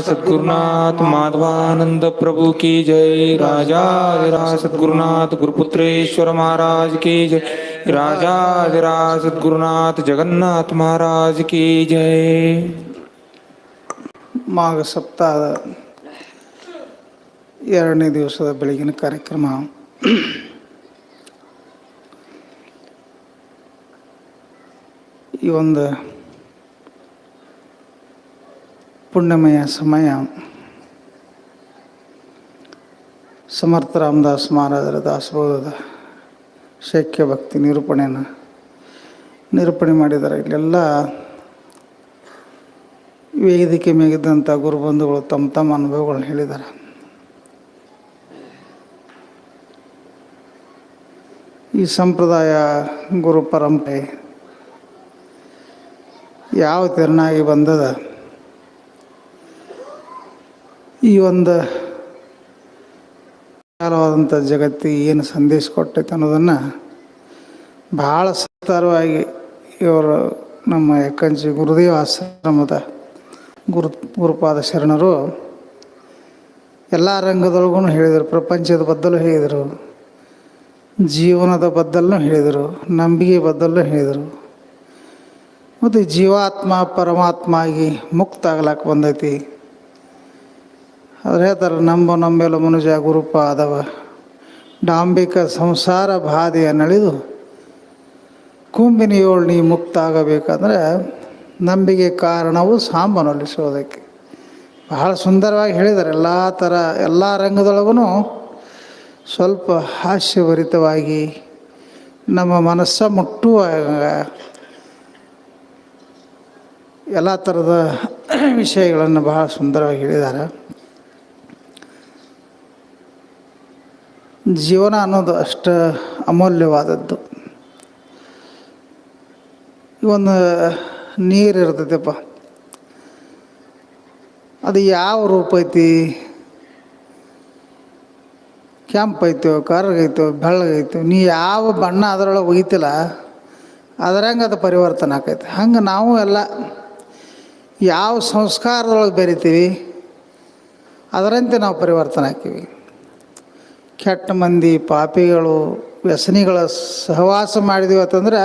सद्गुरुनाथ माधवानंद प्रभु की जय। राजाधिराज सद्गुरुनाथ गुरुपुत्रेश्वर महाराज की जय। राजाधिराज सद्गुरुनाथ जगन्नाथ महाराज की जय। ಮಾಘ ಸಪ್ತಾಹದ 2ನೇ ದಿವಸದ ಬೆಳಗಿನ ಕಾರ್ಯಕ್ರಮ. ಈ ಒಂದು ಪುಣ್ಯಮಯ ಸಮಯ ಸಮರ್ಥ ರಾಮದಾಸ್ ಮಹಾರಾಜರ ದಾಸಬೋಧದ ಶೈಕ್ಯ ಭಕ್ತಿ ನಿರೂಪಣೆ ಮಾಡಿದ್ದಾರೆ. ಇಲ್ಲೆಲ್ಲ ವೇದಿಕೆ ಮೇಗಿದ್ದಂಥ ಗುರುಬಂಧುಗಳು ತಮ್ಮ ತಮ್ಮ ಅನುಭವಗಳನ್ನ ಹೇಳಿದ್ದಾರೆ. ಈ ಸಂಪ್ರದಾಯ ಗುರು ಪರಂಪರೆ ಯಾವ ತೆರನಾಗಿ ಬಂದದ, ಈ ಒಂದು ಕಾಲವಾದಂಥ ಜಗತ್ತಿಗೆ ಏನು ಸಂದೇಶ ಕೊಟ್ಟೈತೆ ಅನ್ನೋದನ್ನು ಭಾಳ ಸತ್ತಾರವಾಗಿ ಇವರು ನಮ್ಮ ಯಕ್ಕಂಚಿ ಗುರುದೇವ ಆಶ್ರಮದ ಗುರುಪಾದ ಶರಣರು ಎಲ್ಲ ರಂಗದೊಳಗೂ ಹೇಳಿದರು. ಪ್ರಪಂಚದ ಬದ್ದಲು ಹೇಳಿದರು, ಜೀವನದ ಬದ್ದಲೂ ಹೇಳಿದರು, ನಂಬಿಕೆ ಬದ್ದಲೂ ಹೇಳಿದರು. ಮತ್ತು ಜೀವಾತ್ಮ ಪರಮಾತ್ಮ ಆಗಿ ಮುಕ್ತ ಆಗ್ಲಾಕ ಬಂದೈತಿ. ಅದ್ರ ಹೇಳ್ತಾರೆ, ನಂಬೆಲ್ಲ ಮನುಜ ಗುರುಪಾದವ ಡಾಂಬಿಕ ಸಂಸಾರ ಬಾಧೆಯ ನಳಿದು ಕುಂಬಿನಿ ಏಳು ನೀ ಮುಕ್ತ ಆಗಬೇಕಂದ್ರೆ ನಂಬಿಕೆ ಕಾರಣವು ಸಾಂಬನೊಲಿಸೋದಕ್ಕೆ. ಬಹಳ ಸುಂದರವಾಗಿ ಹೇಳಿದ್ದಾರೆ. ಎಲ್ಲ ರಂಗದೊಳಗೂ ಸ್ವಲ್ಪ ಹಾಸ್ಯಭರಿತವಾಗಿ ನಮ್ಮ ಮನಸ್ಸ ಮುಟ್ಟುವ ಎಲ್ಲ ಥರದ ವಿಷಯಗಳನ್ನು ಬಹಳ ಸುಂದರವಾಗಿ ಹೇಳಿದ್ದಾರೆ. ಜೀವನ ಅನ್ನೋದು ಅಷ್ಟು ಅಮೂಲ್ಯವಾದದ್ದು. ಒಂದು ನೀರು ಇರ್ತೈತಪ್ಪ, ಅದು ಯಾವ ರೂಪ ಐತಿ, ಕೆಂಪೈತೋ ಕರ್ರಗೈತೋ ಬೆಳ್ಳಗೈತೋ, ನೀ ಯಾವ ಬಣ್ಣ ಅದರೊಳಗೆ ಒಯ್ತಿಲ್ಲ ಅದರಂಗೆ ಅದು ಪರಿವರ್ತನೆ ಆಕೈತೆ. ಹಂಗೆ ನಾವು ಎಲ್ಲ ಯಾವ ಸಂಸ್ಕಾರದೊಳಗೆ ಬೆರಿತೀವಿ ಅದರಂತೆ ನಾವು ಪರಿವರ್ತನೆ ಆಕೀವಿ. ಕೆಟ್ಟ ಮಂದಿ ಪಾಪಿಗಳು ವ್ಯಸನಿಗಳ ಸಹವಾಸ ಮಾಡಿದೀವಿ ಅಂತಂದ್ರೆ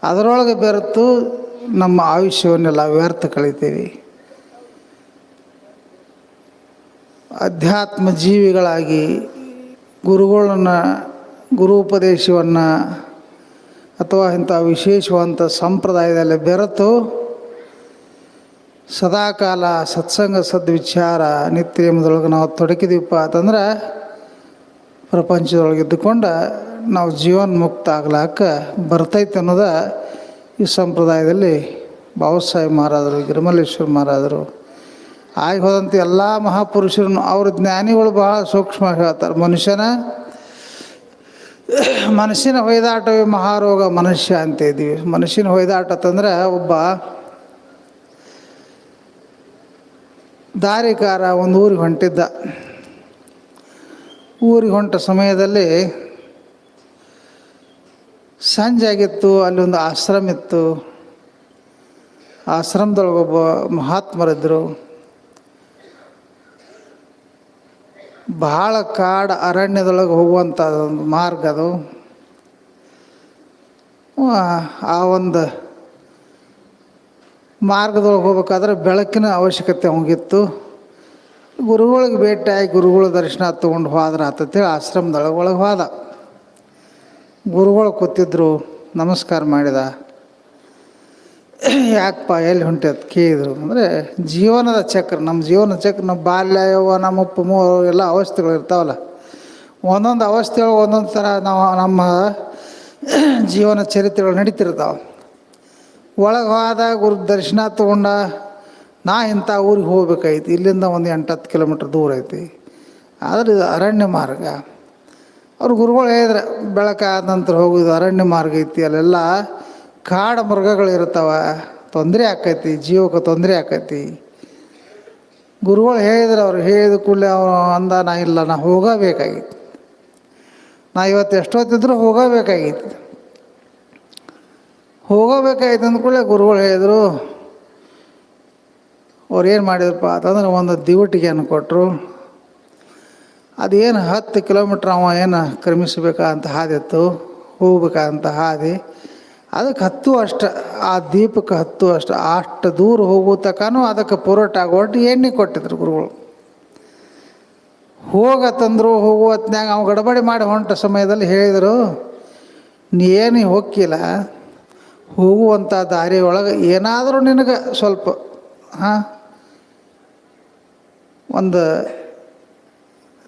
ಅದರೊಳಗೆ ಬೆರೆತು ನಮ್ಮ ಆಯುಷ್ಯವನ್ನೆಲ್ಲ ವ್ಯರ್ಥ ಕಳಿತೀವಿ. ಅಧ್ಯಾತ್ಮ ಜೀವಿಗಳಾಗಿ ಗುರು ಉಪದೇಶವನ್ನು ಅಥವಾ ಇಂಥ ವಿಶೇಷವಾದಂಥ ಸಂಪ್ರದಾಯದಲ್ಲಿ ಬೆರೆತು ಸದಾಕಾಲ ಸತ್ಸಂಗ ಸದ್ವಿಚಾರ ನಿತ್ಯಮದೊಳಗೆ ನಾವು ತೊಡಕಿದೀವಪ್ಪ ಅಂತಂದ್ರೆ ಪ್ರಪಂಚದೊಳಗೆ ಇದ್ದುಕೊಂಡು ನಾವು ಜೀವನ್ಮುಕ್ತ ಆಗ್ಲಾಕ ಬರ್ತೈತೆ ಅನ್ನೋದು ಈ ಸಂಪ್ರದಾಯದಲ್ಲಿ ಬಾಬಾಸಾಹೇಬ್ ಮಹಾರಾಜರು, ಗಿರಿಮಲ್ಲೇಶ್ವರ ಮಹಾರಾಜರು ಆಗಿ ಹೋದಂಥ ಎಲ್ಲ ಮಹಾಪುರುಷರು ಅವ್ರ ಜ್ಞಾನಿಗಳು ಬಹಳ ಸೂಕ್ಷ್ಮ ಹೇಳ್ತಾರೆ. ಮನಸ್ಸಿನ ಹೊಯ್ದಾಟವೇ ಮಹಾರೋಗ ಮನುಷ್ಯ ಅಂತ ಇದ್ದೀವಿ. ಮನಸ್ಸಿನ ಹೊಯ್ದಾಟ ಅಂತಂದ್ರೆ ಒಬ್ಬ ದಾರಿಕಾರ ಒಂದು ಊರಿಗೆ ಹೊಂಟಿದ್ದ. ಊರಿಗೆ ಹೊಂಟ ಸಮಯದಲ್ಲಿ ಸಂಜೆ ಆಗಿತ್ತು. ಅಲ್ಲಿ ಒಂದು ಆಶ್ರಮ ಇತ್ತು. ಆಶ್ರಮದೊಳಗೊಬ್ಬ ಮಹಾತ್ಮರಿದ್ದರು. ಬಹಳ ಕಾಡು ಅರಣ್ಯದೊಳಗೆ ಹೋಗುವಂಥ ಒಂದು ಮಾರ್ಗ ಅದು. ಆ ಒಂದು ಮಾರ್ಗದೊಳಗೆ ಹೋಗ್ಬೇಕಾದ್ರೆ ಬೆಳಕಿನ ಅವಶ್ಯಕತೆ ಹೋಗಿತ್ತು. ಗುರುಗಳಿಗೆ ಭೇಟಿಯಾಗಿ ಗುರುಗಳ ದರ್ಶನ ತೊಗೊಂಡು ಹೋದ್ರೆ ಆತಂತೇಳಿ ಆಶ್ರಮದೊಳಗೆ ಹೋದ. ಗುರುಗಳು ಕೂತಿದ್ರು, ನಮಸ್ಕಾರ ಮಾಡಿದ. ಯಾಕಪ್ಪ ಎಲ್ಲಿ ಹೊಂಟಿ ಅಂತ ಕೇಳಿದರು. ಅಂದರೆ ಜೀವನದ ಚಕ್ರ, ನಮ್ಮ ಜೀವನದ ಚಕ್ರ, ನಮ್ಮ ಬಾಲ್ಯ ಯೌವನ ಮುಪ್ಪು ಎಲ್ಲ ಅವಸ್ಥೆಗಳು ಇರ್ತಾವಲ್ಲ, ಒಂದೊಂದು ಅವಸ್ಥೆಯೊಳಗೆ ಒಂದೊಂದು ಥರ ನಮ್ಮ ಜೀವನ ಚರಿತ್ರೆಗಳು ನಡೀತಿರ್ತಾವೆ. ಒಳಗೆ ಹೋದ, ಗುರು ದರ್ಶನ ತೊಗೊಂಡ. ಇಂಥ ಊರಿಗೆ ಹೋಗ್ಬೇಕಾಯ್ತು, ಇಲ್ಲಿಂದ ಒಂದು 8-10 ಕಿಲೋಮೀಟ್ರ್ ದೂರ ಐತಿ. ಆದರೆ ಇದು ಅರಣ್ಯ ಮಾರ್ಗ. ಅವ್ರು ಗುರುಗಳು ಹೇಳಿದ್ರೆ ಬೆಳಕಾದ ನಂತರ ಹೋಗೋದು ಅರಣ್ಯ ಮಾರ್ಗ ಐತಿ, ಅಲ್ಲೆಲ್ಲ ಕಾಡು ಮೃಗಗಳಿರ್ತಾವೆ, ತೊಂದರೆ ಆಕೈತಿ, ಜೀವಕ್ಕೆ ತೊಂದರೆ ಆಕೈತಿ. ಗುರುಗಳು ಹೇಳಿದ್ರೆ ಅವ್ರು ಹೇಳಿದ ಕೂಡಲೇ ಅಂದ, ನಾ ಹೋಗಬೇಕಾಗಿತ್ತು, ಇವತ್ತು ಎಷ್ಟೊತ್ತಿದ್ರು ಹೋಗಬೇಕಾಗಿತ್ತು. ಹೋಗಬೇಕಾಯ್ತು ಅಂದ್ಕೂಡಲೇ ಗುರುಗಳು ಹೇಳಿದರು, ಅವ್ರು ಏನು ಮಾಡಿದ್ರಪ್ಪ ಅಂತಂದ್ರೆ ಒಂದು ದಿವಟಿಗೆಯನ್ನು ಕೊಟ್ಟರು. ಅದೇನು 10 ಕಿಲೋಮೀಟ್ರ್ ಅವ ಏನು ಕ್ರಮಿಸಬೇಕಂತ ಹಾದಿತ್ತು, ಹೋಗ್ಬೇಕಂತ ಹಾದಿ, ಅದಕ್ಕೆ ಹತ್ತು ಅಷ್ಟು, ಆ ದೀಪಕ್ಕೆ ಹತ್ತು ಅಷ್ಟು ದೂರ ಹೋಗೋ ತನಕನೂ ಅದಕ್ಕೆ ಪುರೋಟ ಆಗೋಟ್ಟು ಎಣ್ಣೆ ಕೊಟ್ಟಿದ್ರು ಗುರುಗಳು. ಹೋಗತ್ತಂದ್ರು. ಹೋಗುವ ಹೊತ್ನ್ಯಾಗ ಅವ್ನು ಗಡಬಡಿ ಮಾಡಿ ಹೊಂಟ ಸಮಯದಲ್ಲಿ ಹೇಳಿದರು, ನೀ ಏನು ಹೋಗಿಲ್ಲ, ಹೋಗುವಂಥ ದಾರಿ ಒಳಗೆ ಏನಾದರೂ ನಿನಗೆ ಸ್ವಲ್ಪ ಒಂದು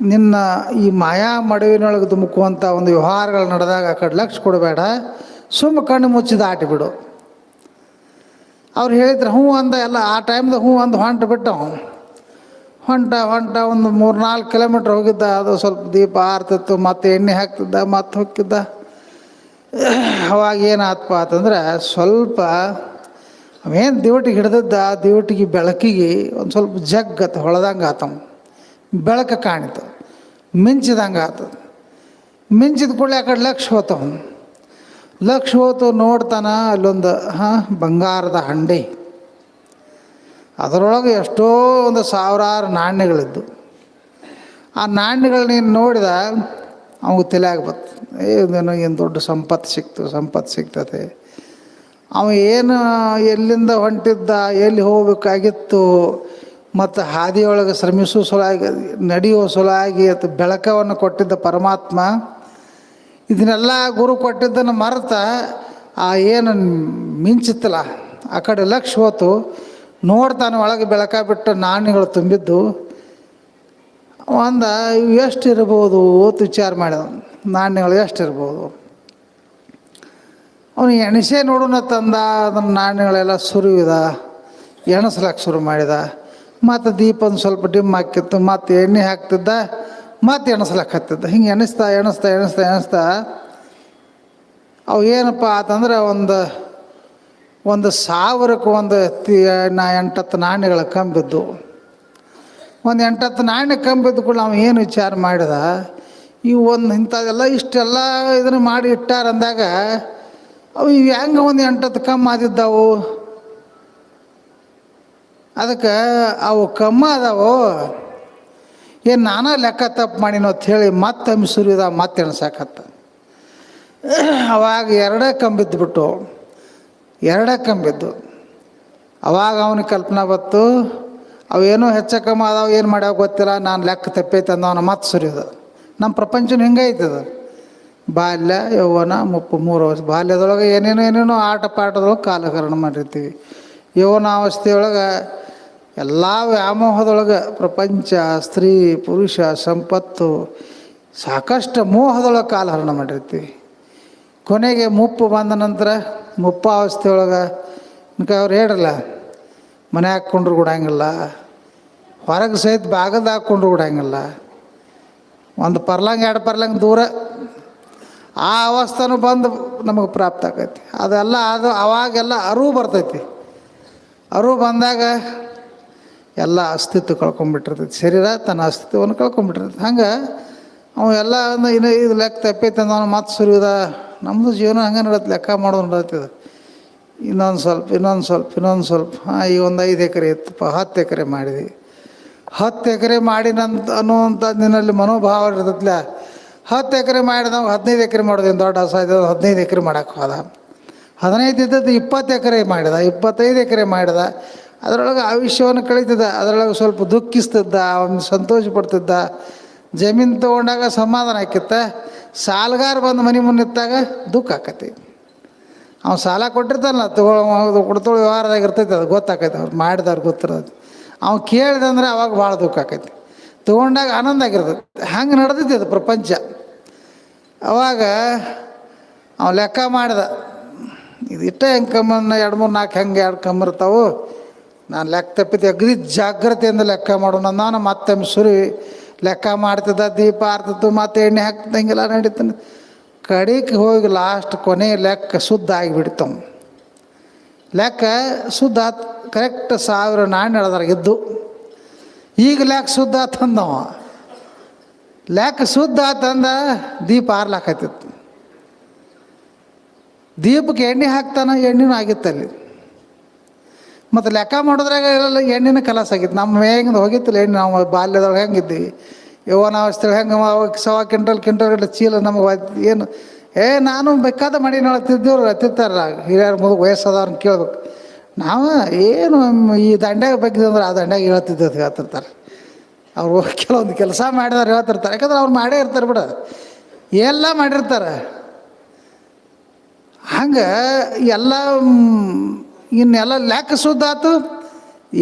ನಿನ್ನ ಈ ಮಾಯಾ ಮಡುವಿನೊಳಗೆ ಧುಮುಕುವಂಥ ಒಂದು ವ್ಯವಹಾರಗಳು ನಡೆದಾಗ ಆ ಕಡೆ ಲಕ್ಷ್ಯ ಕೊಡಬೇಡ, ಸುಮ್ಮ ಕಣ್ಣು ಮುಚ್ಚಿದ ಆಟಿಬಿಡು. ಅವ್ರು ಹೇಳಿದ್ರು ಹ್ಞೂ ಅಂದ. ಎಲ್ಲ ಆ ಟೈಮ್ದಾಗ ಹ್ಞೂ ಅಂದು ಹೊಂಟ ಒಂದು 3-4 ಕಿಲೋಮೀಟ್ರ್ ಹೋಗಿದ್ದ. ಅದು ಸ್ವಲ್ಪ ದೀಪ ಆರ್ತಿತ್ತು, ಮತ್ತು ಎಣ್ಣೆ ಹಾಕ್ತಿದ್ದ, ಮತ್ತು ಹೊಕ್ಕಿದ್ದ. ಅವಾಗ ಏನಾತಪ್ಪ ಅಂತಂದ್ರೆ ಸ್ವಲ್ಪ ಅವೇನು ದಿವಟಿಗೆ ಹಿಡ್ದದ್ದ, ದಿವಟಿಗೆ ಬೆಳಕಿಗೆ ಒಂದು ಸ್ವಲ್ಪ ಜಗ್ಗತ್ತು ಹೊಳೆದಂಗೆ ಆತವ, ಬೆಳಕು ಕಾಣಿತು, ಮಿಂಚಿದಂಗೆ ಆತದ. ಮಿಂಚಿದ ಕೂಡಲೇ ಆ ಕಡೆ ಲಕ್ಷ ಹೋತು ನೋಡ್ತಾನ. ಅಲ್ಲೊಂದು ಬಂಗಾರದ ಹಂಡೆ, ಅದರೊಳಗೆ ಎಷ್ಟೋ ಒಂದು 1000 ನಾಣ್ಯಗಳಿದ್ದು. ಆ ನಾಣ್ಯಗಳು ನೀನು ನೋಡಿದ ಅವಾಗ ತಲೆಯಾಗ ಬತ್ತು, ಏನು ದೊಡ್ಡ ಸಂಪತ್ತು ಸಿಗ್ತದೆ. ಅವ ಏನು ಎಲ್ಲಿಂದ ಹೊಂಟಿದ್ದ, ಎಲ್ಲಿ ಹೋಗಬೇಕಾಗಿತ್ತು, ಮತ್ತು ಹಾದಿಯೊಳಗೆ ಶ್ರಮಿಸೋ ಸಲುವಾಗಿ, ನಡೆಯುವ ಸಲುವಾಗಿ ಅಥವಾ ಬೆಳಕವನ್ನು ಕೊಟ್ಟಿದ್ದ ಪರಮಾತ್ಮ, ಇದನ್ನೆಲ್ಲ ಗುರು ಕೊಟ್ಟಿದ್ದನ್ನು ಮರೆತ ಆ ಏನು ಮಿಂಚಿತ್ತಲ್ಲ ಆ ಕಡೆ ಲಕ್ಷ್ಯ ಹೋತು ನೋಡ್ತಾನೆ. ಒಳಗೆ ಬೆಳಕ ಬಿಟ್ಟು ನಾಣ್ಯಗಳು ತುಂಬಿದ್ದು. ಇವು ಎಷ್ಟು ಇರ್ಬೋದು ಅಂತ ವಿಚಾರ ಮಾಡಿದ. ನಾಣ್ಯಗಳು ಎಷ್ಟಿರ್ಬೋದು? ಅವನು ಎಣಿಸೇ ನೋಡೋಣ ತಂದ. ಅದನ್ನು ನಾಣ್ಯಗಳೆಲ್ಲ ಸುರಿವಿದ, ಎಣಿಸ್ಲಕ್ಕೆ ಶುರು ಮಾಡಿದ. ಮತ್ತು ದೀಪ ಒಂದು ಸ್ವಲ್ಪ ಡಿಮ್ ಹಾಕಿತ್ತು, ಮತ್ತು ಎಣ್ಣೆ ಹಾಕ್ತಿದ್ದ, ಮತ್ತು ಎಣಿಸ್ಲಕ್ಕೆ ಹತ್ತಿದ್ದ. ಹಿಂಗೆ ಎಣಿಸ್ತಾ ಅವು ಏನಪ್ಪ ಅಂತಂದ್ರೆ ಒಂದು 1000ಕ್ಕೆ 8-10 ನಾಣ್ಯಗಳ ಕಂಬಿದ್ದು. ಒಂದು 8-10 ನಾಣ್ಯ ಕಂಬಿದ್ದು ಕೂಡ ನಾವು ಏನು ವಿಚಾರ ಮಾಡಿದ, ಇವು ಇಂಥದ್ದೆಲ್ಲ ಇಷ್ಟೆಲ್ಲ ಇದನ್ನು ಮಾಡಿ ಇಟ್ಟಾರಂದಾಗ ಅವು ಇವು ಹೆಂಗೆ ಒಂದು 8-10 ಕಮ್ಮಿ ಆದಿದ್ದಾವು? ಅದಕ್ಕೆ ಅವು ಕಮ್ಮ ಅದಾವು, ಏನು ನಾನಾ ಲೆಕ್ಕ ತಪ್ಪು ಮಾಡಿನೋ ಅಂಥೇಳಿ ಮತ್ತೆ ಸುರಿದ, ಮತ್ತೆ ಎಣ್ಸಾಕತ್ತ. ಅವಾಗ 2 ಕಂಬಿದ್ದು. ಅವಾಗ ಅವನಿಗೆ ಕಲ್ಪನಾ ಬತ್ತು, ಅವೇನೋ ಹೆಚ್ಚಕಮ್ಮ ಅದಾವ, ಏನು ಮಾಡ್ಯಾವ ಗೊತ್ತಿಲ್ಲ, ನಾನು ಲೆಕ್ಕ ತಪ್ಪೈತೆ ಅಂದವನ ಮತ್ತೆ ಸುರಿಯೋದು. ನಮ್ಮ ಪ್ರಪಂಚನ ಹಿಂಗೈತದ. ಬಾಲ್ಯ, ಯೌವನ, ಮುಪ್ಪು 3 ವರ್ಷ. ಬಾಲ್ಯದೊಳಗೆ ಏನೇನೋ ಆಟ ಪಾಠದೊಳಗೆ ಕಾಲಹರಣ ಮಾಡಿರ್ತೀವಿ. ಯೌವನಾವಸ್ಥೆಯೊಳಗೆ ಎಲ್ಲ ವ್ಯಾಮೋಹದೊಳಗೆ ಪ್ರಪಂಚ, ಸ್ತ್ರೀ, ಪುರುಷ, ಸಂಪತ್ತು, ಸಾಕಷ್ಟು ಮೋಹದೊಳಗೆ ಕಾಲಹರಣ ಮಾಡಿರ್ತೀವಿ. ಕೊನೆಗೆ ಮುಪ್ಪು ಬಂದ ನಂತರ ಮುಪ್ಪಾವಸ್ಥೆಯೊಳಗೆ ಅವ್ರು ಹೇಳಲ್ಲ, ಮನೆ ಹಾಕ್ಕೊಂಡ್ರು ಕೊಡಂಗಿಲ್ಲ, ಹೊರಗೆ ಸಹಿತ ಬಾಗದ ಹಾಕ್ಕೊಂಡ್ರು ಕೊಡಂಗಿಲ್ಲ, ಒಂದು ಪರ್ಲಂಗ್ 2 ಪರ್ಲಂಗ್ ದೂರ. ಆ ಅವಸ್ಥೆನೂ ಬಂದು ನಮಗೆ ಪ್ರಾಪ್ತ ಆಕೈತಿ. ಅದು ಅವಾಗೆಲ್ಲ ಅರಿವು ಬರ್ತೈತಿ. ಅರಿವು ಬಂದಾಗ ಎಲ್ಲ ಅಸ್ತಿತ್ವ ಕಳ್ಕೊಂಡ್ಬಿಟ್ಟಿರ್ತೈತಿ. ಶರೀರ ತನ್ನ ಅಸ್ತಿತ್ವವನ್ನು ಕಳ್ಕೊಂಡ್ಬಿಟ್ಟಿರ್ತೈತಿ. ಹಂಗೆ ಅವೆಲ್ಲ ಇದು ಲೆಕ್ಕ ತಪ್ಪೈತೆ ಅಂದವನು ಮತ್ತೆ ಸುರಿಯೋದ. ನಮ್ಮದು ಜೀವನ ಹಂಗೆ ನಡತ್ತೆ, ಲೆಕ್ಕ ಮಾಡೋದು ನಡತ್ತಿದೆ. ಇನ್ನೊಂದು ಸ್ವಲ್ಪ ಈಗ ಒಂದು 5 ಎಕರೆ ಇತ್ತಪ್ಪ, 10 ಎಕರೆ ಮಾಡಿದ್ವಿ. 10 ಎಕರೆ ಮಾಡಿನಂತ ಅನ್ನುವಂಥ ನಿನ್ನಲ್ಲಿ ಮನೋಭಾವ ಇರ್ತೈತಿಲ್ಲ. 10 ಎಕರೆ ಮಾಡಿದವ 15 ಎಕರೆ ಮಾಡೋದೇನು ದೊಡ್ಡ ಅಸಾಧ್ಯ. 15 ಎಕರೆ ಮಾಡೋಕ್ಕೆ ಹೋದ. 15 ಇದ್ದದ್ದು 20 ಎಕರೆ ಮಾಡಿದ, 25 ಎಕರೆ ಮಾಡಿದ. ಅದರೊಳಗೆ ಆಯುಷ್ಯವನ್ನು ಕಳೀತಿದ್ದ. ಅದರೊಳಗೆ ಸ್ವಲ್ಪ ದುಃಖಿಸ್ತಿದ್ದ, ಅವನು ಸಂತೋಷ ಪಡ್ತಿದ್ದ. ಜಮೀನು ತೊಗೊಂಡಾಗ ಸಮಾಧಾನ ಆಕಿತ್ತ. ಸಾಲಗಾರ ಬಂದು ಮನೆ ಮುನ್ನಿತ್ತಾಗ ದುಃಖ ಆಕತಿ. ಅವ್ನು ಸಾಲ ಕೊಟ್ಟಿರ್ತಾನಲ್ಲ, ಕೊಡ್ತೋಳು ವ್ಯವಹಾರದಾಗ ಇರ್ತೈತೆ, ಅದು ಗೊತ್ತಾಕೈತೆ. ಅವ್ರು ಮಾಡಿದವ್ರು ಗೊತ್ತಿರೋದು. ಅವ್ನು ಕೇಳಿದಂದ್ರೆ ಅವಾಗ ಭಾಳ ದುಃಖ ಆಕೈತಿ. ತೊಗೊಂಡಾಗ ಆನಂದ ಆಗಿರ್ತೈತಿ. ಹಂಗೆ ನಡೆದೈತಿ ಅದು ಪ್ರಪಂಚ. ಅವಾಗ ಅವ್ನು ಲೆಕ್ಕ ಮಾಡಿದ, ಇದು ಹೆಂಗೆ ಕಮ್ಮನ್ನ 2-3-4 ಹೆಂಗೆ 2 ಕಮ್ಮಿರ್ತಾವೆ. ನಾನು ಲೆಕ್ಕ ತಪ್ಪಿದ್ದೆ, ಅಗದಿ ಜಾಗ್ರತೆಯಿಂದ ಲೆಕ್ಕ ಮಾಡೋಣ. ನಾನು ಮತ್ತೆ ಸುರಿ ಲೆಕ್ಕ ಮಾಡ್ತಿದ್ದ, ದೀಪ ಆರ್ತಿತ್ತು, ಮತ್ತೆ ಎಣ್ಣೆ ಹಾಕ್ತಿದ್ದಂಗೆಲ್ಲ ನಡೀತಾನೆ. ಕಡೆಗೆ ಹೋಗಿ ಕೊನೆ ಲೆಕ್ಕ ಶುದ್ಧ ಆಗಿಬಿಡ್ತಾವ. ಲೆಕ್ಕ ಶುದ್ಧ ಆತು. ಕರೆಕ್ಟ್ 1000 ನಾಣ್ಯ ಅದ್ರಾಗ ಇದ್ದು. ಈಗ ಲೆಕ್ಕ ಶುದ್ಧ ಆತಂದವ. ಲೆಕ್ಕ ಶುದ್ಧ ಆತಂದ ದೀಪ ಆರ್ಲಾಕತ್ತಿತ್ತು. ದೀಪಕ್ಕೆ ಎಣ್ಣೆ ಹಾಕ್ತಾನ, ಎಣ್ಣೆನೂ ಆಗಿತ್ತಲ್ಲಿ. ಮತ್ತು ಲೆಕ್ಕ ಮಾಡೋದ್ರಾಗ ಎಲ್ಲ ಎಣ್ಣೆನ ಕಲಾಸ ಆಗಿತ್ತು. ನಮ್ಮ ಹೆಂಗೆ ಹೋಗಿತ್ತಿಲ್ಲ ಎಣ್ಣೆ. ನಾವು ಬಾಲ್ಯದೊಳಗೆ ಹೆಂಗಿದ್ದೀವಿ, ಯೌವನಾವಸ್ಥೆಗೆ ಹೆಂಗೆ ಸವಾ ಕ್ವಿಂಟಲ್ ಚೀಲ ನಮಗೆ ಏನು ನಾನು ಬೇಕಾದ ಮಾಡಿ ಹೇಳ್ತಿದ್ದೇವ್ರು ಹತ್ತಿತ್ತಾರ ಹಿರಿಯರ ಮುದುಗ ವಯಸ್ಸದವ್ರನ್ನ ಕೇಳ್ಬೇಕು. ನಾವು ಏನು ಈ ದಂಡ್ಯಾಗ ಬೇಕಿದ್ರೆ ಆ ದಂಡ್ಯಾಗ ಹೇಳ್ತಿರ್ತಾರೆ ಅವರು. ಕೆಲವೊಂದು ಕೆಲಸ ಮಾಡಿದವ್ರು ಹೇಳ್ತಿರ್ತಾರೆ, ಯಾಕಂದ್ರೆ ಅವ್ರು ಮಾಡೇ ಇರ್ತಾರೆ ಬಿಡ, ಎಲ್ಲ ಮಾಡಿರ್ತಾರೆ. ಹಂಗೆ ಎಲ್ಲ ಇನ್ನೆಲ್ಲ ಲೆಕ್ಕ ಸುದ್ದ ಆಯ್ತು,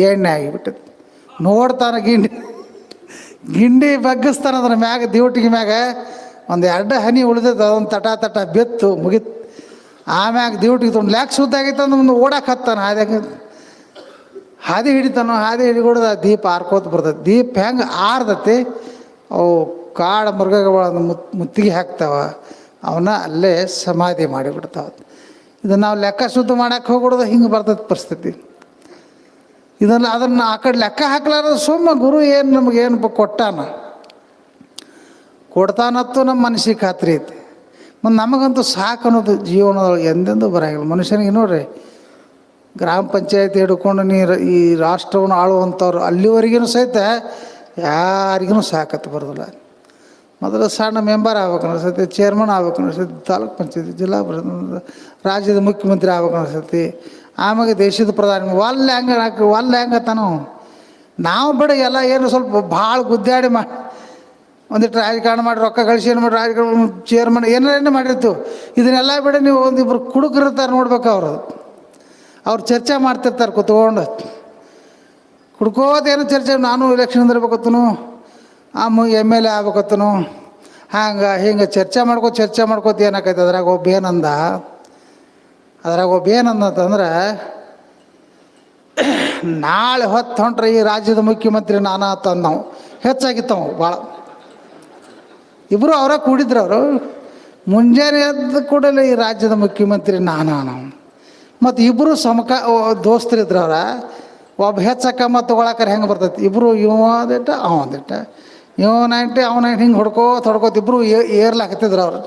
ಎಣ್ಣೆ ಆಗಿಬಿಟ್ಟೈತಿ. ನೋಡ್ತಾನೆ ಗಿಂಡಿ ಬಗ್ಗಿಸ್ತಾನೆ ಅದ್ರ ಮ್ಯಾಗ, ದಿವಟಿಗೆ ಮ್ಯಾಗ ಒಂದು 2 ಹನಿ ಉಳಿದೈತೆ, ಅದೊಂದು ತಟ ಬೆತ್ತು ಮುಗಿತು. ಆಮ್ಯಾಗ ದಿವಟಿಗೆ ತೊಗೊಂಡು ಲೆಕ್ಕ ಸುದ್ದ ಆಗೈತೆ ಅಂದ್ರೆ ಒಂದು ಓಡಕ್ಕೆ ಹತ್ತಾನ, ಹಾದಿ ಹಿಡಿತಾನೋ, ಹಾದಿ ಹಿಡಿಗೊಡ್ದು ದೀಪ ಆರ್ಕೋತ ಬರ್ತೈತಿ. ದೀಪ ಹೆಂಗೆ ಆರ್ದತಿ, ಅವು ಕಾಡು ಮೃಗಗಳ ಮುತ್ತಿಗೆ ಹಾಕ್ತಾವ, ಅವನ್ನ ಅಲ್ಲೇ ಸಮಾಧಿ ಮಾಡಿಬಿಡ್ತಾವ. ಇದನ್ನು ನಾವು ಲೆಕ್ಕ ಶುದ್ಧ ಮಾಡಕ್ಕೆ ಹೋಗ್ಬಿಡೋದು, ಹಿಂಗೆ ಬರ್ತೈತೆ ಪರಿಸ್ಥಿತಿ. ಅದನ್ನು ಆ ಕಡೆ ಲೆಕ್ಕ ಹಾಕ್ಲಾರ ಸುಮ್ಮ ಗುರು ಏನು ನಮಗೇನು ಕೊಡ್ತಾನತ್ತು ನಮ್ಮ ಮನಸ್ಸಿಗೆ ಖಾತ್ರಿ ಐತಿ. ಮತ್ತು ನಮಗಂತೂ ಸಾಕು ಅನ್ನೋದು ಜೀವನದೊಳಗೆ ಎಂದೆಂದೂ ಬರೋಂಗಿಲ್ಲ ಮನುಷ್ಯನಿಗೆ. ನೋಡ್ರಿ, ಗ್ರಾಮ ಪಂಚಾಯತಿ ಹಿಡ್ಕೊಂಡು ಈ ರಾಷ್ಟ್ರವನ್ನು ಆಳುವಂಥವ್ರು ಅಲ್ಲಿವರೆಗೂ ಸಹಿತ ಯಾರಿಗೂ ಸಾಕತ್ತು ಬರೋದಿಲ್ಲ. ಮೊದಲು ಸಣ್ಣ ಮೆಂಬರ್ ಆಗ್ಬೇಕು ಅನಿಸ್ತೈತಿ, ಚೇರ್ಮನ್ ಆಗ್ಬೇಕು ಅನಿಸ್ತೈತಿ, ತಾಲೂಕು ಪಂಚಾಯತಿ, ಜಿಲ್ಲಾ ಪರಿಷತ್, ರಾಜ್ಯದ ಮುಖ್ಯಮಂತ್ರಿ ಆಗ್ಬೇಕು ಅನಿಸ್ತೈತಿ, ಆಮೇಲೆ ದೇಶದ ಪ್ರಧಾನಿ. ಒಲ್ಲೆ ಹೆಂಗತ್ತಾನೋ ನಾವು ಬಿಡ ಎಲ್ಲ ಏನು ಸ್ವಲ್ಪ ಭಾಳ ಗುದ್ದಾಡಿ ಒಂದಿಟ್ಟು ರಾಜಕಾರಣ ಮಾಡಿ ರೊಕ್ಕ ಗಳಿಸಿ ಏನು ಮಾಡಿ ರಾಜಕಾರಣ ಚೇರ್ಮನ್ ಏನಾರೇನು ಮಾಡಿರ್ತೀವಿ. ಇದನ್ನೆಲ್ಲ ಬಿಡ ನೀವು ಒಂದಿಬ್ಬರು ಕುಡುಕರಿರ್ತಾರೆ ನೋಡ್ಬೇಕು. ಅವ್ರು ಚರ್ಚೆ ಮಾಡ್ತಿರ್ತಾರೆ ಕೂತ್ಕೊಂಡು, ಕುಡ್ಕೋದೇನು ಚರ್ಚೆ. ನಾನು ಎಲೆಕ್ಷನ್ ಇರ್ಬೇಕತ್ತನು, MLA ಆಗ್ಬೇಕತ್ತನು, ಹಿಂಗೆ ಚರ್ಚೆ ಮಾಡ್ಕೋತ ಏನಾಕೈತೆ. ಅದ್ರಾಗ ಒಬ್ಬ ಏನಂದಂತಂದ್ರೆ, ನಾಳೆ ಹೊತ್ತು ಹೊಂಟ್ರೆ ಈ ರಾಜ್ಯದ ಮುಖ್ಯಮಂತ್ರಿ ನಾನಾ ತಂದು ನಾವು ಹೆಚ್ಚಾಗಿತ್ತವು ಭಾಳ. ಇಬ್ಬರು ಅವರ ಕೂಡಿದ್ರು. ಅವರು ಮುಂಜಾನೆ ಎದ್ದು ಕೂಡಲೇ ಈ ರಾಜ್ಯದ ಮುಖ್ಯಮಂತ್ರಿ ನಾವು ಮತ್ತು ಇಬ್ಬರು ದೋಸ್ತರಿದ್ರು. ಒಬ್ಬ ಹೆಚ್ಚಕ್ಕ ಮತ್ತು ತೊಗೊಳಕ್ರೆ ಹೆಂಗೆ ಬರ್ತೈತಿ, ಇಬ್ಬರು ಇವಂದಿಟ್ಟ ಅವಂದಿಟ್ಟ, ಅವ ಹಿಂಗೆ ಹೊಡ್ಕೋತ ಇಬ್ಬರು ಏರ್ಲಾಕತ್ತಿದ್ರು ಅವ್ರು.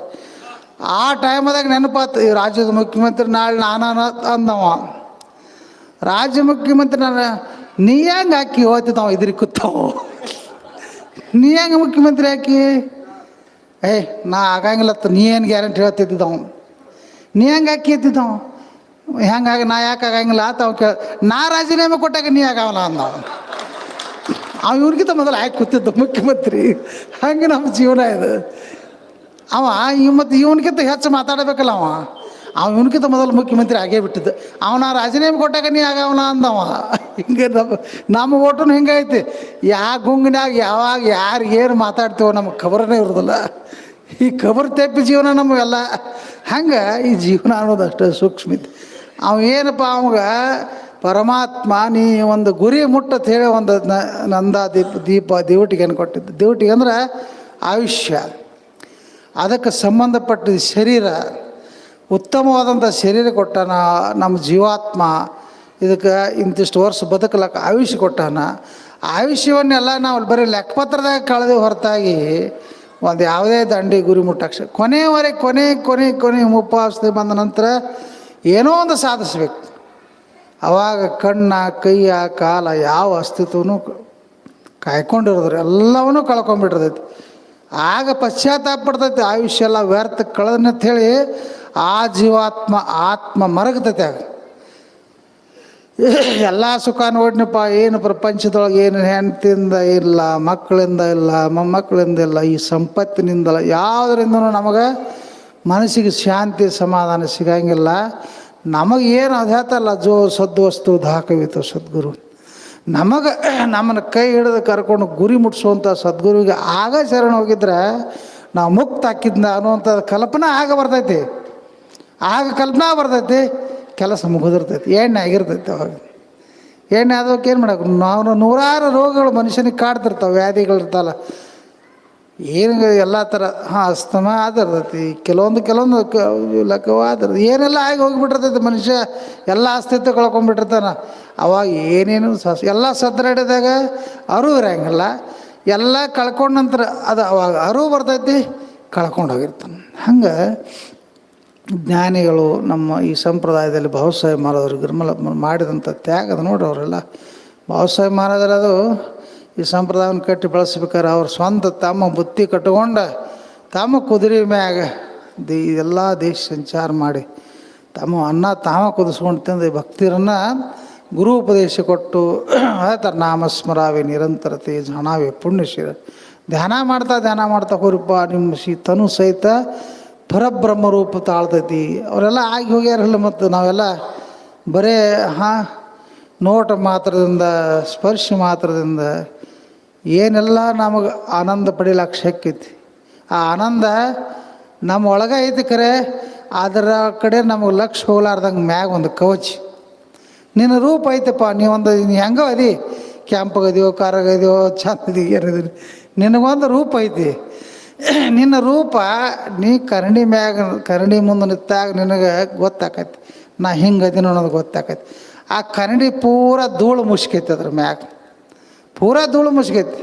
ಆ ಟೈಮದಾಗ ನೆನಪಾತು, ಈ ರಾಜ್ಯದ ಮುಖ್ಯಮಂತ್ರಿ ನಾಳೆ ನಾನು ಅಂದವ. ರಾಜ್ಯ ಮುಖ್ಯಮಂತ್ರಿ ನೀ ಹೆಂಗೆ ಹಾಕಿ ಹೋಗ್ತಿದ್ದಾವ ಇದ್ರಿಗೆ ಕೂತಾವ, ನೀ ಹೆಂಗೆ ಮುಖ್ಯಮಂತ್ರಿ ಹಾಕಿ ನಾ ಆಗಂಗಿಲ್ಲತ್ತ, ನೀ ಏನು ಗ್ಯಾರಂಟಿ ಹೇಳ್ತಿದ್ದಿದ್ದವ, ನೀ ಹೆಂಗೆ ಹಾಕಿ ಎತ್ತಿದ್ದವ, ಹೆಂಗಾಗಿ ನಾ ಯಾಕೆ ಆಗಂಗಿಲ್ಲ ಆತ ಅವ ನಾ ರಾಜೀನಾಮೆ ಕೊಟ್ಟಾಗ ನೀ ಆಗವಲ್ಲ ಅಂದ. ಇವ್ರಿಗಿಂತ ಮೊದಲು ಹಾಕಿ ಕೂತಿದ್ದ ಮುಖ್ಯಮಂತ್ರಿ. ಹಂಗೆ ನಮ್ಮ ಜೀವನ ಇದು. ಮತ್ತು ಇವನಿಗಿಂತ ಹೆಚ್ಚು ಮಾತಾಡಬೇಕಲ್ಲ. ಇವನಿಗಿಂತ ಮೊದಲು ಮುಖ್ಯಮಂತ್ರಿ ಆಗೇ ಬಿಟ್ಟಿದ್ದು. ಅವನ ರಾಜೀನಾಮೆ ಕೊಟ್ಟಾಗ ನೀ ಆಗವಲ್ಲ ಅಂದವ. ಹಿಂಗೆ ನಮ್ಮ ಓಟನು ಹಿಂಗೈತಿ. ಗುಂಗಿನಾಗ ಯಾವಾಗ ಯಾರು ಏನು ಮಾತಾಡ್ತೀವೋ ನಮಗೆ ಖಬರನೇ ಇರೋದಿಲ್ಲ. ಈ ಖಬರ್ ತೆಪ್ಪಿ ಜೀವನ ನಮಗೆಲ್ಲ. ಹಂಗೆ ಈ ಜೀವನ ಅನ್ನೋದು ಅಷ್ಟೇ ಸೂಕ್ಷ್ಮ ಐತಿ. ಏನಪ್ಪ ಪರಮಾತ್ಮ ನೀ ಒಂದು ಗುರಿ ಮುಟ್ಟತ್ ಹೇಳಿ ಒಂದು ದೇವಟಿಗೆ ಕೊಟ್ಟಿದ್ದು. ದೇವಟಿಗೆ ಅಂದ್ರೆ ಆಯುಷ್ಯ, ಅದಕ್ಕೆ ಸಂಬಂಧಪಟ್ಟಿದ ಶರೀರ, ಉತ್ತಮವಾದಂಥ ಶರೀರ ಕೊಟ್ಟಾನ ನಮ್ಮ ಜೀವಾತ್ಮ. ಇದಕ್ಕೆ ಇಂತಿಷ್ಟು ವರ್ಷ ಬದುಕಲಕ್ಕೆ ಆಯುಷ್ಯ ಕೊಟ್ಟಾನ. ಆಯುಷ್ಯವನ್ನೆಲ್ಲ ನಾವು ಬರೀ ಲೆಕ್ಕಪತ್ರದಾಗ ಕಳೆದು ಹೊರತಾಗಿ ಒಂದು ಯಾವುದೇ ದಂಡಿ ಗುರಿ ಮುಟ್ಟಕ್ಷ ಕೊನೆವರೆಗೆ ಕೊನೆ ಮುಪ್ಪಾವಸ್ಥೆ ಬಂದ ನಂತರ ಏನೋ ಒಂದು ಸಾಧಿಸ್ಬೇಕು. ಅವಾಗ ಕಣ್ಣ ಕೈಯ ಕಾಲ ಯಾವ ಅಸ್ತಿತ್ವನೂ ಕಾಯ್ಕೊಂಡಿರೋದ್ರಿ ಎಲ್ಲವನ್ನೂ ಕಳ್ಕೊಂಡ್ಬಿಟ್ಟಿರ್ತೈತಿ. ಆಗ ಪಶ್ಚಾತ್ತಾಪ ಪಡ್ತೈತಿ. ಆಯುಷ್ಯ ಎಲ್ಲ ವ್ಯರ್ಥ ಕಳೆದನಂತ ಹೇಳಿ ಆ ಜೀವಾತ್ಮ ಆತ್ಮ ಮರಗತೈತೆ. ಆಗ ಎಲ್ಲ ಸುಖ ನೋಡಿನಪ್ಪ, ಏನು ಪ್ರಪಂಚದೊಳಗೆ ಏನು ಹೆಂಡತಿಯಿಂದ ಇಲ್ಲ, ಮಕ್ಕಳಿಂದ ಇಲ್ಲ, ಮೊಮ್ಮಕ್ಕಳಿಂದ ಇಲ್ಲ, ಈ ಸಂಪತ್ತಿನಿಂದಲ್ಲ, ಯಾವುದರಿಂದನೂ ನಮಗೆ ಮನಸ್ಸಿಗೆ ಶಾಂತಿ ಸಮಾಧಾನ ಸಿಗಂಗಿಲ್ಲ. ನಮಗೇನು ಅದು ಹೇಳ್ತಾರಲ್ಲ, ಸದ್ವಸ್ತು ದಾಖವಿತು ಸದ್ಗುರು. ನಮ್ಮನ್ನು ಕೈ ಹಿಡಿದು ಕರ್ಕೊಂಡು ಗುರಿ ಮುಟ್ಟಿಸುವಂಥ ಸದ್ಗುರುವಿಗೆ ಆಗ ಶರಣ ಹೋಗಿದ್ರೆ ನಾವು ಮುಕ್ತ ಹಾಕಿದ್ನ ಅನ್ನುವಂಥ ಕಲ್ಪನಾ ಬರ್ತೈತಿ. ಕೆಲಸ ಮುಗಿದಿರ್ತೈತಿ, ಎಣ್ಣೆ ಆಗಿರ್ತೈತಿ. ಅವಾಗ ಎಣ್ಣೆ ಆದವಕ್ಕೆ ಏನು ಮಾಡೋಕೆ, ನಾವು ನೂರಾರು ರೋಗಗಳು ಮನುಷ್ಯನಿಗೆ ಕಾಡ್ತಿರ್ತಾವೆ, ವ್ಯಾಧಿಗಳಿರ್ತಾವಲ್ಲ, ಏನು ಎಲ್ಲ ಥರ ಅಸ್ತಮ ಆದಿರ್ತೈತಿ, ಕೆಲವೊಂದು ಲಕ್ಕವಾದಿರ್ತೈತಿ, ಏನೆಲ್ಲ ಆಗಿ ಹೋಗಿಬಿಟ್ಟಿರ್ತೈತಿ. ಮನುಷ್ಯ ಎಲ್ಲ ಅಸ್ತಿತ್ವ ಕಳ್ಕೊಂಡ್ಬಿಟ್ಟಿರ್ತಾನೆ. ಅವಾಗ ಏನೇನು ಎಲ್ಲ ಸದ್ರಡಿದಾಗ ಅರಿವು ಇರಂಗಿಲ್ಲ. ಎಲ್ಲ ಕಳ್ಕೊಂಡ ನಂತರ ಅದು ಅವಾಗ ಅರಿವು ಬರ್ತೈತಿ, ಕಳ್ಕೊಂಡು ಹೋಗಿರ್ತಾನೆ. ಹಂಗೆ ಜ್ಞಾನಿಗಳು ನಮ್ಮ ಈ ಸಂಪ್ರದಾಯದಲ್ಲಿ ಬಾಬಾಸಾಹೇಬ್ ಮಹಾರಾಜರು ಗಿರ್ಮಲ ಮಾಡಿದಂಥ ತ್ಯಾಗದ ನೋಡ್ರಿ ಅವರೆಲ್ಲ. ಬಾಬಾಸಾಹೇಬ್ ಮಹಾರಾಜರು ಅದು ಈ ಸಂಪ್ರದಾಯವನ್ನು ಕಟ್ಟಿ ಬೆಳೆಸ್ಬೇಕಾರೆ ಅವ್ರು ಸ್ವಂತ ತಮ್ಮ ಬುತ್ತಿ ಕಟ್ಕೊಂಡು ತಮ್ಮ ಕುದುರೆ ಮ್ಯಾಗ ಎಲ್ಲ ದೇಶ ಸಂಚಾರ ಮಾಡಿ ತಮ್ಮ ಅನ್ನ ತಾಮ ಕುದಿಸ್ಕೊಂಡು ತಿಂದು ಭಕ್ತಿರನ್ನು ಗುರು ಉಪದೇಶ ಕೊಟ್ಟು ಹೇಳ್ತಾರೆ, ನಾಮಸ್ಮರಾವೆ ನಿರಂತರತೆ ಜಾಣಾವೆ ಪುಣ್ಯಶೀಲ. ಧ್ಯಾನ ಮಾಡ್ತಾ ಹೋರಿಪ್ಪ ನಿಮ್ಮ ತನು ಸಹಿತ ಪರಬ್ರಹ್ಮ ರೂಪ ತಾಳ್ತೈತಿ. ಅವರೆಲ್ಲ ಆಗಿ ಹೋಗ್ಯಾರಲ್ಲ. ಮತ್ತು ನಾವೆಲ್ಲ ಬರೇ ನೋಟ ಮಾತ್ರದಿಂದ ಸ್ಪರ್ಶ ಮಾತ್ರದಿಂದ ಏನೆಲ್ಲ ನಮಗೆ ಆನಂದ ಪಡೀಲಿಕ್ಕೆ ಶಕ್ಯ ಐತಿ. ಆ ಆನಂದ ನಮ್ಮ ಒಳಗೆ ಐತಿ ಖರೆ, ಅದರ ಕಡೆ ನಮಗೆ ಲಕ್ಷ ಹೋಗ್ಲಾರ್ದಂಗೆ ಮ್ಯಾಗ ಒಂದು ಕವಚ. ನಿನ್ನ ರೂಪ ಐತಪ್ಪ, ನೀವೊಂದು ಹೆಂಗೋ ಅದಿ, ಕ್ಯಾಂಪಗದಿಯೋ ಕಾರಾಗದಿಯೋ ಚಂದದಿ ಏನಿದ್ರಿ, ನಿನಗೊಂದು ರೂಪ ಐತಿ. ನಿನ್ನ ರೂಪ ನೀ ಕರಡಿ ಮುಂದೆ ನಿಂತಾಗ ನಿನಗೆ ಗೊತ್ತಾಕೈತಿ ನಾ ಹಿಂಗೆ ಅದೀನಿ ಅನ್ನೋದು ಗೊತ್ತಾಕೈತಿ. ಆ ಕರಡಿ ಪೂರ ಧೂಳು ಮುಸ್ಕೈತಿ, ಅದ್ರ ಮ್ಯಾಗ ಪೂರ ಧೂಳು ಮುಸ್ಕೈತಿ.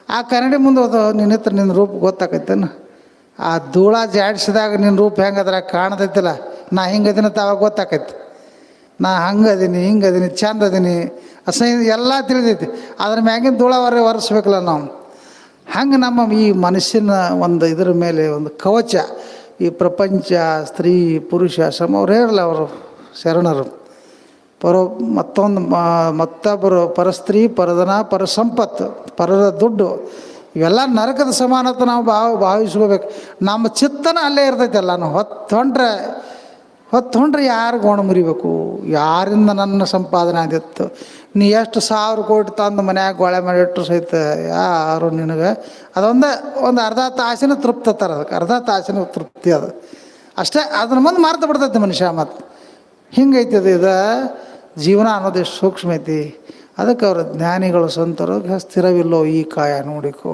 ಆ ಕರಡಿ ಮುಂದೆ ನಿನ್ನ ಹತ್ರ ನಿನ್ನ ರೂಪ ಗೊತ್ತಾಕೈತೇನ? ಆ ಧೂಳ ಜಾಡಿಸಿದಾಗ ನಿನ್ನ ರೂಪ ಹೆಂಗೆ ಅದ್ರಾಗ ಕಾಣ್ತೈತಿಲ್ಲ, ನಾ ಹಿಂಗೆ ಅದೀನಿ ಅಂತ ಅವಾಗ ಗೊತ್ತಾಕೈತಿ. ನಾ ಹಂಗೆ ಅದೀನಿ, ಹಿಂಗೆ ಅದೀನಿ, ಚಂದ ಅದೀನಿ, ಅಸಹ್ಯ ಎಲ್ಲ ತಿಳಿದೈತಿ. ಅದ್ರ ಮ್ಯಾಗಿನ ಧೂಳ ಒರೆಸ್ಬೇಕಲ್ಲ ನಾವು. ಹಂಗೆ ನಮ್ಮ ಈ ಮನಸ್ಸಿನ ಒಂದು ಇದ್ರ ಮೇಲೆ ಒಂದು ಕವಚ. ಈ ಪ್ರಪಂಚ ಸ್ತ್ರೀ ಪುರುಷ ಶ್ರಮ ಅವ್ರು ಹೇಳಲ್ಲ, ಅವರು ಶರಣರು ಮತ್ತೊಬ್ಬರು ಪರಸ್ತ್ರೀ ಪರಧನ ಪರ ಸಂಪತ್ತು ಪರರ ದುಡ್ಡು ಇವೆಲ್ಲ ನರಕದ ಸಮಾನತೆ ನಾವು ಭಾವಿಸ್ಕೋಬೇಕು. ನಮ್ಮ ಚಿತ್ತನ ಅಲ್ಲೇ ಇರ್ತೈತಲ್ಲ. ನಾವು ಹೊತ್ತೊಂಡ್ರೆ ಯಾರು ಗೋಣ ಮುರಿಬೇಕು? ಯಾರಿಂದ ನನ್ನ ಸಂಪಾದನೆ ಆದಿತ್ತು? ನೀ ಎಷ್ಟು 1000 ಕೋಟಿ ತಂದು ಮನ್ಯಾಗ ಗೋಳೆ ಮಾಡಿಟ್ಟು ಸಹಿತ ಯಾರು ನಿನಗೆ ಒಂದು ಅರ್ಧ ತಾಸಿನ ತೃಪ್ತಿ ತರ, ಅದಕ್ಕೆ ಅರ್ಧ ತಾಸಿನ ತೃಪ್ತಿ ಅದು ಅಷ್ಟೇ. ಅದನ್ನ ಮುಂದೆ ಮಾರ್ತ ಬಿಡ್ತೈತಿ ಮನುಷ್ಯ. ಮತ್ತು ಹಿಂಗೈತದ ಇದು ಜೀವನ ಅನ್ನೋದು ಎಷ್ಟು ಸೂಕ್ಷ್ಮ ಐತಿ. ಅದಕ್ಕೆ ಅವ್ರ ಜ್ಞಾನಿಗಳು ಸಂತರು ಸ್ಥಿರವಿಲ್ಲೋ ಈ ಕಾಯ ನೋಡಿಕೋ.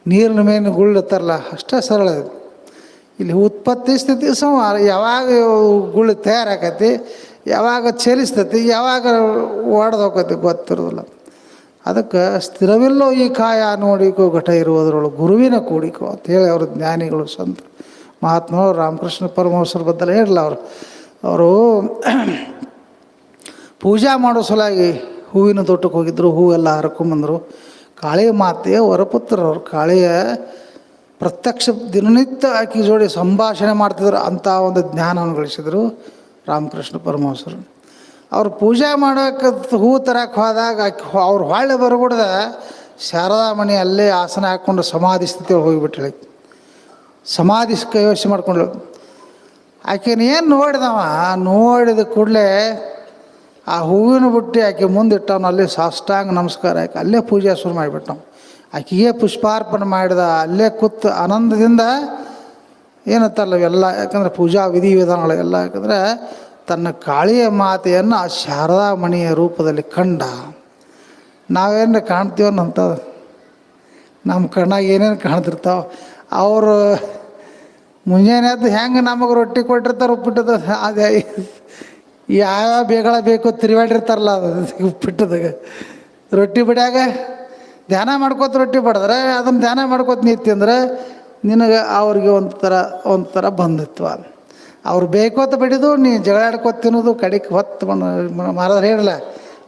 ನೀರಿನ ಮೇಲೆ ಗುಳ್ಳುತ್ತಾರಲ್ಲ ಅಷ್ಟೇ ಸರಳ ಇದು. ಇಲ್ಲಿ ಉತ್ಪತ್ತಿ ಸ್ಥಿತಿ ಸಂಹಾರ. ಯಾವಾಗ ಗುಳ್ಳು ತಯಾರಾಕತಿ, ಯಾವಾಗ ಚಲಿಸ್ತತಿ, ಯಾವಾಗ ಒಡೆದೋಕತಿ ಗೊತ್ತಿರೋದಿಲ್ಲ. ಅದಕ್ಕೆ ಸ್ಥಿರವಿಲ್ಲೋ ಈ ಕಾಯ ನೋಡಿಕೋ ಘಟ ಇರುವುದರೊಳಗೆ ಗುರುವಿನ ಕೂಡಿಕೋ ಅಂತೇಳಿ ಅವರು ಜ್ಞಾನಿಗಳು ಸಂತರು ಮಹಾತ್ಮರು ರಾಮಕೃಷ್ಣ ಪರಮಹಂಸರ ಬದಲು ಹೇಳಲ್ಲ. ಅವರು ಪೂಜಾ ಮಾಡೋ ಸಲುವಾಗಿ ಹೂವಿನ ತೋಟಕ್ಕೆ ಹೋಗಿದ್ದರು. ಹೂವೆಲ್ಲ ಹರ್ಕೊಂಬಂದರು. ಕಾಳಿಯ ಮಾತೆಯ ವರಪುತ್ರರು. ಕಾಳಿಯ ಪ್ರತ್ಯಕ್ಷ ದಿನನಿತ್ಯ ಆಕೆ ಜೋಡಿ ಸಂಭಾಷಣೆ ಮಾಡ್ತಿದ್ರು. ಅಂಥ ಒಂದು ಜ್ಞಾನವನ್ನು ಗಳಿಸಿದರು ರಾಮಕೃಷ್ಣ ಪರಮಹಂಸರು. ಅವ್ರು ಪೂಜೆ ಮಾಡೋಕೆ ಹೂ ತರಕ್ಕೆ ಹೋದಾಗ ಅವ್ರು ಹೊಳ್ಳೆ ಬರ್ಬಿಡ್ದ ಶಾರದಾಮಣಿ ಅಲ್ಲೇ ಆಸನ ಹಾಕ್ಕೊಂಡು ಸಮಾಧಿ ಸ್ಥಿತಿಯೊಳಗೆ ಹೋಗಿಬಿಟ್ಟಳೆ. ಸಮಾಧಿ ಕೈವಶ ಮಾಡ್ಕೊಂಡ್ಳು. ಆಕೆನ ಏನು ನೋಡಿದ ಕೂಡಲೇ ಆ ಹೂವಿನ ಬುಟ್ಟಿ ಆಕೆ ಮುಂದಿಟ್ಟವನು ಅಲ್ಲೇ ಸಾಷ್ಟಾಂಗ ನಮಸ್ಕಾರ ಆಕೆ ಅಲ್ಲೇ ಪೂಜೆ ಶುರು ಮಾಡಿಬಿಟ್ಟವು. ಆಕೆಗೆ ಪುಷ್ಪಾರ್ಪಣೆ ಮಾಡಿದ ಅಲ್ಲೇ ಕೂತು ಆನಂದದಿಂದ ಏನತ್ತಲ್ಲ ಇವೆಲ್ಲ. ಯಾಕಂದರೆ ಪೂಜಾ ವಿಧಿವಿಧಾನಗಳು ಎಲ್ಲ ಯಾಕಂದರೆ ತನ್ನ ಕಾಳಿಯ ಮಾತೆಯನ್ನು ಆ ಶಾರದಾಮಣಿಯ ರೂಪದಲ್ಲಿ ಕಂಡ. ನಾವೇನು ಕಾಣ್ತೀವೋ ಅಂತ ನಮ್ಮ ಕಣ್ಣಾಗ ಏನೇನು ಕಾಣ್ತಿರ್ತಾವೆ. ಅವರು ಮುಂಜಾನೆ ಎದ್ದು ಹೆಂಗೆ ನಮಗೆ ರೊಟ್ಟಿ ಕೊಟ್ಟಿರ್ತಾರೆ ಉಪ್ಪಿಟ್ಟದ, ಅದೇ ಯಾವ್ಯಾವ ಬೇಗಳ ಬೇಕು ತಿರುಗಾಡಿರ್ತಾರಲ್ಲ ಅದು ಉಪ್ಪಿಟ್ಟದಾಗ. ರೊಟ್ಟಿ ಬಿಡ್ಯಾಗ ಧ್ಯಾನ ಮಾಡ್ಕೋತ ರೊಟ್ಟಿ ಬಡಿದ್ರೆ ಅದನ್ನು ಧ್ಯಾನ ಮಾಡ್ಕೋತ ನಿಂತಿ ಅಂದ್ರೆ ನಿನಗೆ ಅವ್ರಿಗೆ ಒಂಥರ ಬಂದಿತ್ತು. ಅವ್ರು ಬೇಕೋತ ಬಿಡಿದು ನೀ ಜಗಳಾಡ್ಕೋತ ತಿನ್ನೋದು ಕಡೆಗೆ ಹೊತ್ತು ಮಾರಾದ್ರೆ ಹೇಳಲ್ಲ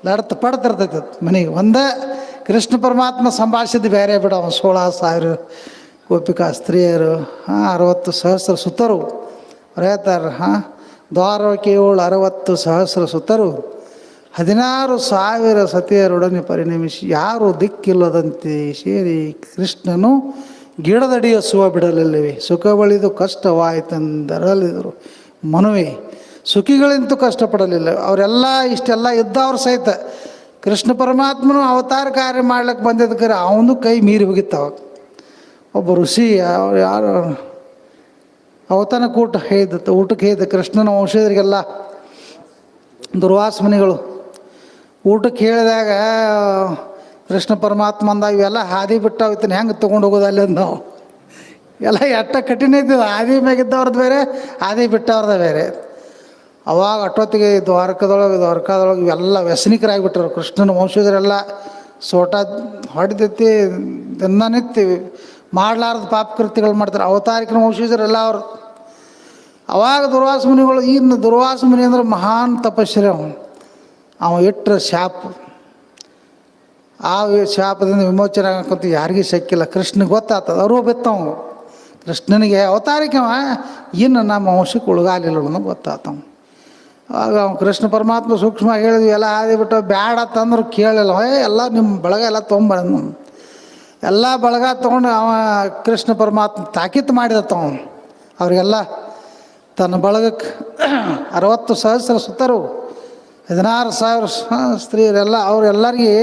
ಲಡ್ತ ಪಡ್ತಿರ್ತೈತೆ ಮನೆಗೆ. ಒಂದೇ ಕೃಷ್ಣ ಪರಮಾತ್ಮ ಸಂಭಾಷಿದ್ದು ಬೇರೆ ಬಿಡ. 16,000 ಗೋಪಿಕಾ ಸ್ತ್ರೀಯರು, 60,000 ಸುತರು ಅವ್ರು ಹೇಳ್ತಾರೆ. ದ್ವಾರಕೆ 60,000 ಸುತರು 16,000 ಸತಿಯರೊಡನೆ ಪರಿಣಮಿಸಿ ಯಾರು ದಿಕ್ಕಿಲ್ಲದಂತೆ ಸೇರಿ ಕೃಷ್ಣನು ಗಿಡದಡಿಯ ಸುವ ಬಿಡಲಿಲ್ಲವೇ. ಸುಖ ಬಳಿದು ಕಷ್ಟವಾಯಿತೆಂದರಲಿದರು ಮನುವೆ. ಸುಖಿಗಳಿಂತೂ ಕಷ್ಟಪಡಲಿಲ್ಲ. ಅವರೆಲ್ಲ ಇಷ್ಟೆಲ್ಲ ಇದ್ದವ್ರು ಸಹಿತ ಕೃಷ್ಣ ಪರಮಾತ್ಮನು ಅವತಾರ ಕಾರ್ಯ ಮಾಡ್ಲಿಕ್ಕೆ ಬಂದಿದ್ದಕ್ಕೆ ಅವನು ಕೈ ಮೀರಿ ಹೋಗಿತ್ತವ. ಒಬ್ಬ ಋಷಿ ಯಾರು ಅವತಾನ ಊಟಕ್ಕೆ ಹೇಳಿದ ಕೃಷ್ಣನ ವಂಶಜರಿಗೆಲ್ಲ ದುರ್ವಾಸ ಮುನಿಗಳು ಊಟಕ್ಕೆ ಹೇಳಿದಾಗ ಕೃಷ್ಣ ಪರಮಾತ್ಮ ಅಂದಾಗ ಇವೆಲ್ಲ ಹಾದಿ ಬಿಟ್ಟಾವ, ಇತ್ತನ ಹೆಂಗೆ ತೊಗೊಂಡು ಹೋಗೋದು ಅಲ್ಲಿ ಅಂದ ನಾವು. ಎಲ್ಲ ಎಟ್ಟ ಕಠಿಣ ಇದ್ದಿದ್ದು. ಹಾದಿ ಮ್ಯಾಗಿದ್ದವ್ರದ್ದು ಬೇರೆ, ಹಾದಿ ಬಿಟ್ಟವ್ರದ್ದು ಬೇರೆ. ಅವಾಗ ಅಷ್ಟೊತ್ತಿಗೆ ದ್ವಾರಕಾದೊಳಗೆ ಇವೆಲ್ಲ ವ್ಯಸನಿಕರಾಗಿಬಿಟ್ಟರು. ಕೃಷ್ಣನ ವಂಶಜರೆಲ್ಲ ಸೋಟ ಹೊಡೆದೈತಿ, ದಿನನಿತ್ಯ ಮಾಡಲಾರ್ದ ಪಾಪಕೃತ್ಯಗಳು ಮಾಡ್ತಾರೆ. ಅವತಾರಿಕನ ವಂಶಜರೆಲ್ಲ ಅವರು ಅವಾಗ ದುರ್ವಾಸ ಮುನಿಗಳು, ಇನ್ನು ದುರ್ವಾಸ ಮುನಿ ಅಂದ್ರೆ ಮಹಾನ್ ತಪಸ್ವಿ ಅವ ಇಟ್ಟರೆ ಶಾಪ, ಆ ಶಾಪದಿಂದ ವಿಮೋಚನೆ ಆಗಕ್ಕಂತೂ ಯಾರಿಗೂ ಸಿಕ್ಕಿಲ್ಲ. ಕೃಷ್ಣಗೆ ಗೊತ್ತಾಗ್ತದೆ, ಅವರು ಬಿತ್ತವ ಕೃಷ್ಣನಿಗೆ ಅವತಾರಿಕೆ ಇನ್ನು ನಮ್ಮ ವಂಶಕ್ಕೆ ಉಳ್ಗಾಲಿಲ್ಲ ಅನ್ನೋದು ಗೊತ್ತಾಗ್ತವ. ಆಗ ಅವ್ನು ಕೃಷ್ಣ ಪರಮಾತ್ಮ ಸೂಕ್ಷ್ಮ ಹೇಳಿದ್ವಿ ಎಲ್ಲ ಆದಿಬಿಟ್ಟು ಬ್ಯಾಡ ತಂದ್ರೆ ಕೇಳಿಲ್ಲ. ಎಲ್ಲ ನಿಮ್ಮ ಬಳಗ ಎಲ್ಲ ತೊಗೊಂಬಂದು ಎಲ್ಲ ಬಳಗ ತೊಗೊಂಡು ಅವ ಕೃಷ್ಣ ಪರಮಾತ್ಮ ತಾಕೀತು ಮಾಡಿದತ್ತವ ಅವರಿಗೆಲ್ಲ ತನ್ನ ಬಳಗಕ್ಕೆ 60,000 ಸುತ್ತರು 16,000 ಸ್ತ್ರೀಯರೆಲ್ಲ ಅವರೆಲ್ಲರಿಗೆ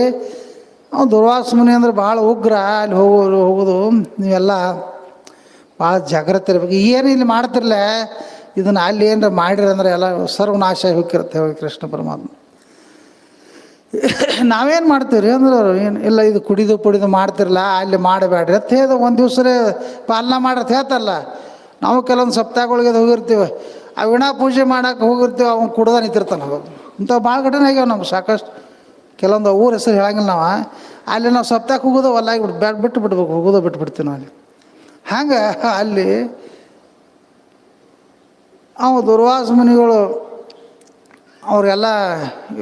ಅವ್ನು ದುರ್ವಾಸ ಮುನಿ ಅಂದ್ರೆ ಭಾಳ ಉಗ್ರ. ಅಲ್ಲಿ ಹೋಗೋದು ನೀವೆಲ್ಲ ಭಾಳ ಜಾಗ್ರತೆ ಇರ್ಬೇಕು. ಏನು ಇಲ್ಲಿ ಮಾಡ್ತಿರ್ಲ ಇದನ್ನು ಅಲ್ಲಿ ಏನರ ಮಾಡಿರಂದ್ರೆ ಎಲ್ಲ ಸರ್ವನಾಶ ಹೋಗಿರುತ್ತೆ ಹೇಳಿ ಕೃಷ್ಣ ಪರಮಾತ್ಮ. ನಾವೇನು ಮಾಡ್ತೀವಿ ರೀ ಅಂದ್ರೆ ಏನು ಇಲ್ಲ, ಇದು ಕುಡಿದು ಮಾಡ್ತಿರಲ್ಲ ಅಲ್ಲಿ ಮಾಡಬೇಡ್ರಿ ಅಂತ ಹೇಳ್ದು ಒಂದು ದಿವ್ಸರೇ ಪಾಲನ ಮಾಡಿರ್ತ ಹೇಳ್ತಲ್ಲ. ನಾವು ಕೆಲವೊಂದು ಸಪ್ತಾಹಗಳಿಗೆ ಹೋಗಿರ್ತೀವಿ, ಆ ವೀಣಾ ಪೂಜೆ ಮಾಡೋಕೆ ಹೋಗಿರ್ತೀವಿ, ಅವ್ನು ಕುಡ್ದ ನಿಂತಿರ್ತಾನೆ. ಇಂಥ ಭಾಳ ಘಟನೆ ಆಗ್ಯಾವ ನಮ್ಗೆ ಸಾಕಷ್ಟು. ಕೆಲವೊಂದು ಊರ ಹೆಸರು ಹೇಳಂಗಿಲ್ಲ ನಾವು. ಅಲ್ಲಿ ನಾವು ಸಪ್ತಾಹಕ್ಕೆ ಹೋಗೋದು ಹೊಲ್ಲಾಗಿ ಬಿಟ್ಬಿಡ್ಬೇಕು, ಹೋಗೋದು ಬಿಟ್ಬಿಡ್ತೀವಿ ನಾವು ಅಲ್ಲಿ. ಹಂಗೆ ಅಲ್ಲಿ ಅವು ದುರ್ವಾಸ ಮುನಿಗಳು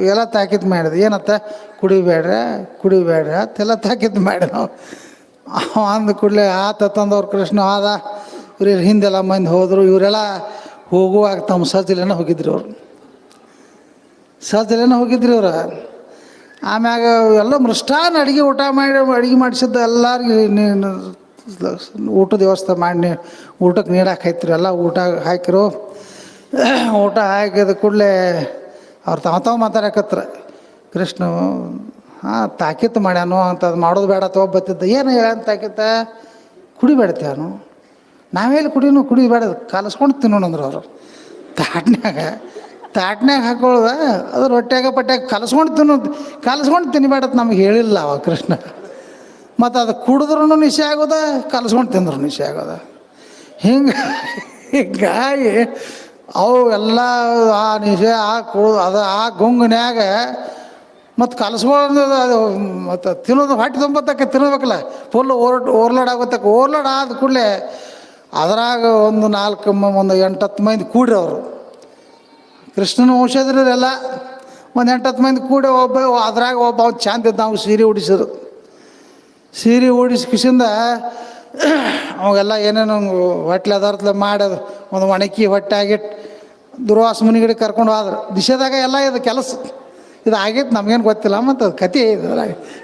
ಇವೆಲ್ಲ ತಾಕೀತು ಮಾಡಿದ್ರು. ಏನತ್ತ ಕುಡಿಬೇಡ್ರಿ ಅಂತೆಲ್ಲ ತಾಕೀತು ಮಾಡಿ ನಾವು ಅಂದ ಕೂಡಲೇ ಆತ ತಂದವ್ರು ಕೃಷ್ಣ ಆದ. ಇವ್ರ ಹಿಂದೆಲ್ಲ ಮಂದಿ ಹೋದರು. ಇವರೆಲ್ಲ ಹೋಗುವಾಗ ತಮ್ಮ ಸಜ್ಜಲೆನ ಹೋಗಿದ್ರು, ಇವ್ರು. ಆಮ್ಯಾಗ ಎಲ್ಲ ಮೃಷ್ಟಾನ ಊಟ ಅಡುಗೆ ಮಾಡಿಸಿದ್ದು ಎಲ್ಲರಿಗೂ ಊಟದ ವ್ಯವಸ್ಥೆ ಮಾಡಿ ಊಟಕ್ಕೆ ನೀಡಕ್ಕೆ ಹಾಕ್ತಿರು. ಎಲ್ಲ ಊಟ ಹಾಕಿರು. ಊಟ ಹಾಕಿದ ಕೂಡಲೇ ಅವ್ರು ತಾವು ಮಾತಾಡಕತ್ರ. ಕೃಷ್ಣ ತಾಕೀತು ಮಾಡ್ಯಾನು ಅಂತದು ಮಾಡೋದು ಬೇಡ ತೊಗೊಬತ್ತಿದ್ದ. ಏನು ಹೇಳಂತ ತಾಕೀತ? ಕುಡಿಬೇಡ್ತೇನು? ನಾವೆಲ್ಲಿ ಕುಡಿಬೇಡ, ಕಲಸ್ಕೊಂಡು ತಿನ್ನೋಣ ಅಂದ್ರೆ ಅವರು ತಾಟ್ನ್ಯಾಗ ಹಾಕೊಳ್ಳೋದ ಅದು ರೊಟ್ಯಾಗ ಪಟ್ಯಾಗ ಕಲಸ್ಕೊಂಡು ತಿನ್ನಬೇಡತ್ ನಮ್ಗೆ ಹೇಳಿಲ್ಲ ಅವ ಕೃಷ್ಣ. ಮತ್ತು ಅದು ಕುಡಿದ್ರೂ ನಿಶೆ ಆಗೋದ, ಕಲಸ್ಕೊಂಡು ತಿಂದ್ರು ನಿಶೆ ಆಗೋದ. ಹಿಂಗಾಗಿ ಅವು ಎಲ್ಲ ಆ ನಿಶೆ ಆ ಗುಂಗನ್ಯಾಗ ಮತ್ತು ಕಲಸ್ಕೊಂಡು ಅದು ಮತ್ತು ತಿನ್ನೋದು ಹೊಟ್ಟೆ ತುಂಬತ್ತಕ್ಕೆ ತಿನ್ನಬೇಕಲ್ಲ, ಫುಲ್ ಓವರ್ಲೋಡ್ ಆಗುತ್ತಕ್ಕೆ. ಓವರ್ಲೋಡ್ ಆದ ಕೂಡಲೇ ಅದ್ರಾಗ ಒಂದು 8-10 ಮಂದಿ ಕೂಡ್ರಿ. ಅವರು ಕೃಷ್ಣನ ವಂಶದ್ರೆಲ್ಲ ಒಂದು 8-10 ಮಂದಿ ಕೂಡಿ ಅದ್ರಾಗ ಒಬ್ಬ ಚಂದ ಇದ್ದ. ನಾವು ಸೀರೆ ಉಡಿಸ್ಕಿಸಿಂದ ಅವಾಗೆಲ್ಲ ಏನೇನು ಹೊಟ್ಲೆ ಅದರ್ತ್ಲೆ ಮಾಡೋದು ಒಂದು ಒಣಕಿ ಹೊಟ್ಟೆ ಆಗಿಟ್ಟು ದುರ್ವಾಸ ಮುನಿಗಡೆ ಕರ್ಕೊಂಡು ಹೋದ್ರು. ದಿಶೆದಾಗ ಎಲ್ಲ ಇದು ಕೆಲಸ ಇದು ಆಗೈತೆ, ನಮಗೇನು ಗೊತ್ತಿಲ್ಲ. ಮತ್ತು ಅದು ಕತೆ ಇದು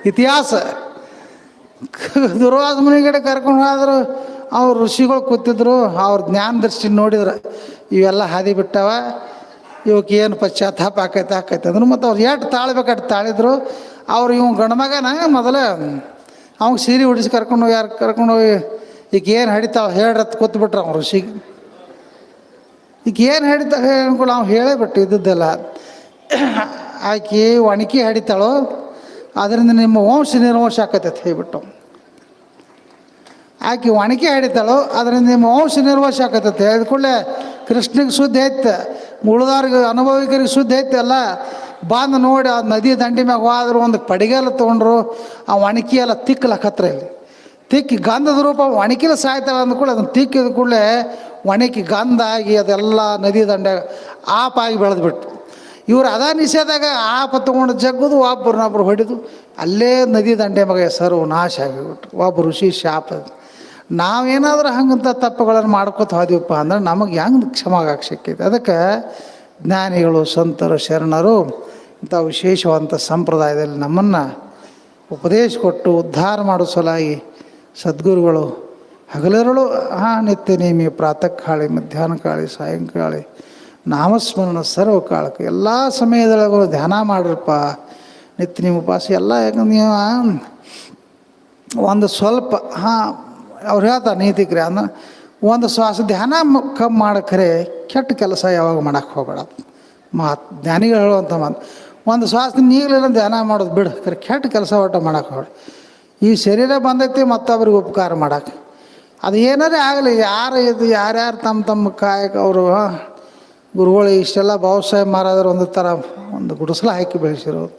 ಇತಿಹಾಸ. ದುರ್ವಾಸ ಮುನಿಗಡೆ ಕರ್ಕೊಂಡು ಹೋದ್ರು. ಅವ್ರು ಋಷಿಗಳು ಕೂತಿದ್ರು. ಅವ್ರ ಜ್ಞಾನ ದೃಷ್ಟಿ ನೋಡಿದ್ರು, ಇವೆಲ್ಲ ಹಾದಿ ಬಿಟ್ಟವ, ಇವಕ್ಕೆ ಏನು ಪಶ್ಚಾತ್ತಾಪ ಆಕೈತೆ ಅಂದ್ರೆ. ಮತ್ತು ಅವ್ರು ಎಷ್ಟು ತಾಳ್ಬೇಕಾದ್ರೆ ತಾಳಿದ್ರು. ಅವ್ರು ಇವ್ ಗಂಡ್ಮಗನ ಮೊದಲ ಅವ್ಗೆ ಸೀರೆ ಉಡಿಸಿ ಕರ್ಕೊಂಡೋಗಿ ಈಗ ಏನು ಹಿಡಿತಾವ ಹೇಳ್ರತ್ ಕೂತ್ಬಿಟ್ರು ಅವ್ರು ಋಷಿಗೆ. ಈಗ ಏನು ಹಿಡಿತಾವೆ ಅನ್ಕೊಳ್ಳ ಅವ್ನು ಹೇಳೇ ಬಿಟ್ಟು ಇದ್ದದ್ದೆಲ್ಲ. ಆಕೆ ಒಣಕಿ ಹಿಡಿತಾಳೋ ಅದರಿಂದ ನಿಮ್ಮ ವಂಶ ನಿರ್ವಂಶ ಆಕೈತೆ ಹೇಳ್ಬಿಟ್ಟು. ಆಕೆ ಒಣಕಿ ಹಿಡಿತಾಳೋ ಅದರಿಂದ ನಿಮ್ಮ ವಂಶ ನಿರ್ವಂಶ ಆಕೈತೆ ಹೇಳಿದ ಕೂಡಲೇ ಕೃಷ್ಣಗೆ ಸುದ್ದಿ ಐತೆ, ಉಳಿದವ್ರಿಗೆ ಅನುಭವಿಕರಿಗೆ ಸುದ್ದಿ ಐತೆ. ಎಲ್ಲ ಬಂದು ನೋಡಿ ಆ ನದಿ ದಂಡಿ ಮ್ಯಾಗ ಹೋದ್ರು. ಒಂದು ಪಡಿಗೆಲ್ಲ ತೊಗೊಂಡ್ರು. ಆ ಒಣಕಿ ಎಲ್ಲ ತಿಕ್ಕಲಕತ್ರ ಇಲ್ಲಿ ತಿಕ್ಕಿ ಗಂಧದ ರೂಪ ಒಣಕಿಲ ಸಾಯ್ತಾಳೆ ಅಂದ್ಕೂಡ ಅದನ್ನು ತಿಕ್ಕಿದ ಕೂಡಲೇ ಒಣಕಿ ಗಂಧ ಆಗಿ ಅದೆಲ್ಲ ನದಿ ದಂಡ್ಯಾಗ ಆಪಾಗಿ ಬೆಳೆದ್ಬಿಟ್ಟು. ಇವ್ರು ಅದ ನಿಷೇಧಾಗ ಆಪ ತೊಗೊಂಡು ಜಗ್ಗುದು ಒಬ್ಬರನ್ನೊಬ್ರು ಹೊಡಿದು ಅಲ್ಲೇ ನದಿ ದಂಡೆ ಮಗ ಸರ್ವನಾಶ ಆಗಿಬಿಟ್ರು. ಒಬ್ಬ ಋಷಿ ಶಾಪ. ನಾವೇನಾದ್ರೂ ಹಂಗಂತ ತಪ್ಪುಗಳನ್ನು ಮಾಡ್ಕೊತ ಹೋದಿವಪ್ಪ ಅಂದ್ರೆ ನಮಗೆ ಹೆಂಗೆ ಕ್ಷಮ ಆಗಕ್ಕೆ ಸಿಕ್ಕೈತೆ. ಅದಕ್ಕೆ ಜ್ಞಾನಿಗಳು, ಸಂತರು, ಶರಣರು ಇಂಥ ವಿಶೇಷವಾದಂಥ ಸಂಪ್ರದಾಯದಲ್ಲಿ ನಮ್ಮನ್ನು ಉಪದೇಶ ಕೊಟ್ಟು ಉದ್ಧಾರ ಮಾಡೋ ಸಲುವಾಗಿ ಸದ್ಗುರುಗಳು ಹಗಲಿರುಳು ನಿತ್ಯ ನೇಮಿ ಪ್ರಾತಃ ಕಾಳಿ ಮಧ್ಯಾಹ್ನ ಕಾಳಿ ಸಾಯಂಕಾಳಿ ನಾಮಸ್ಮರಣ ಸರ್ವ ಕಾಲಕ್ಕೆ ಎಲ್ಲ ಸಮಯದೊಳಗೂ ಧ್ಯಾನ ಮಾಡ್ರಪ್ಪ. ನಿತ್ಯ ನಿಮ್ಮ ಉಪವಾಸ ಎಲ್ಲ. ಯಾಕಂದ್ರೆ ನೀವು ಒಂದು ಸ್ವಲ್ಪ ಅವ್ರು ಹೇಳ್ತಾರೆ ನೀತಿಕ್ರಿ ಅಂದ್ರೆ ಒಂದು ಶ್ವಾಸ ಧ್ಯಾನ ಕಮ್ಮಿ ಮಾಡಕ್ರೆ ಕೆಟ್ಟ ಕೆಲಸ ಯಾವಾಗ ಮಾಡೋಕ್ಕೆ ಹೋಗಬೇಡ. ಜ್ಞಾನಿಗಳು ಹೇಳುವಂಥ ಮಾತು. ಒಂದು ಶ್ವಾಸ ನೀಗಲಿಲ್ಲ ಧ್ಯಾನ ಮಾಡೋದು ಬಿಡು, ಕೆಟ್ಟ ಕೆಲಸ ಒಟ್ಟು ಮಾಡೋಕ್ಕೆ ಹೋಗಬೇಡ. ಈ ಶರೀರ ಬಂದೈತಿ ಮತ್ತೊಬ್ರಿಗೆ ಉಪಕಾರ ಮಾಡೋಕ್ಕೆ. ಅದು ಏನಾರೇ ಆಗಲಿ, ಯಾರ್ಯಾರು ತಮ್ಮ ಕಾಯಕ ಅವರು ಗುರುಗಳು ಇಷ್ಟೆಲ್ಲ ಬಾಬಾಸಾಹೇಬ್ ಮಹಾರಾಜರು ಒಂದು ಗುಡಿಸಲ ಹಾಕಿ ಬೆಳೆಸಿರೋದು.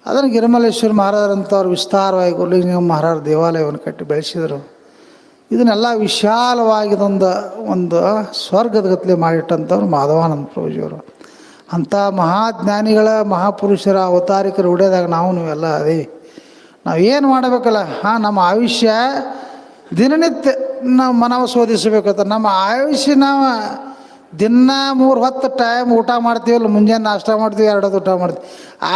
ಅದನ್ನು ಗಿರಿಮಲ್ಲೇಶ್ವರ ಮಹಾರಾಜರಂಥವ್ರು ವಿಸ್ತಾರವಾಗಿ ಗುರುಲಿಂಗ ಮಹಾರಾಜ ದೇವಾಲಯವನ್ನು ಕಟ್ಟಿ ಬೆಳೆಸಿದರು. ಇದನ್ನೆಲ್ಲ ವಿಶಾಲವಾಗಿದೊಂದು ಒಂದು ಸ್ವರ್ಗದ ಗತ್ಲೆ ಮಾಡಿಟ್ಟಂಥವ್ರು ಮಾಧವಾನಂದ ಪ್ರಭುಜಿಯವರು. ಅಂಥ ಮಹಾಜ್ಞಾನಿಗಳ ಮಹಾಪುರುಷರ ಅವತಾರಿಕರು ಉಡಿಯೋದಾಗ ನೀವೆಲ್ಲ ಅದೇ ನಾವೇನು ಮಾಡಬೇಕಲ್ಲ, ನಮ್ಮ ಆಯುಷ್ಯ ದಿನನಿತ್ಯ ನಾವು ಮನವ ಶೋಧಿಸಬೇಕಂತ. ನಮ್ಮ ಆಯುಷ್ಯ ನಾವು ದಿನ 3 ಹೊತ್ತು ಟೈಮ್ ಊಟ ಮಾಡ್ತೀವಲ್ಲ, ಮುಂಜಾನೆ ನಾಷ್ಟ ಮಾಡ್ತೀವಿ, 2 ಹೊತ್ತು ಊಟ ಮಾಡ್ತೀವಿ.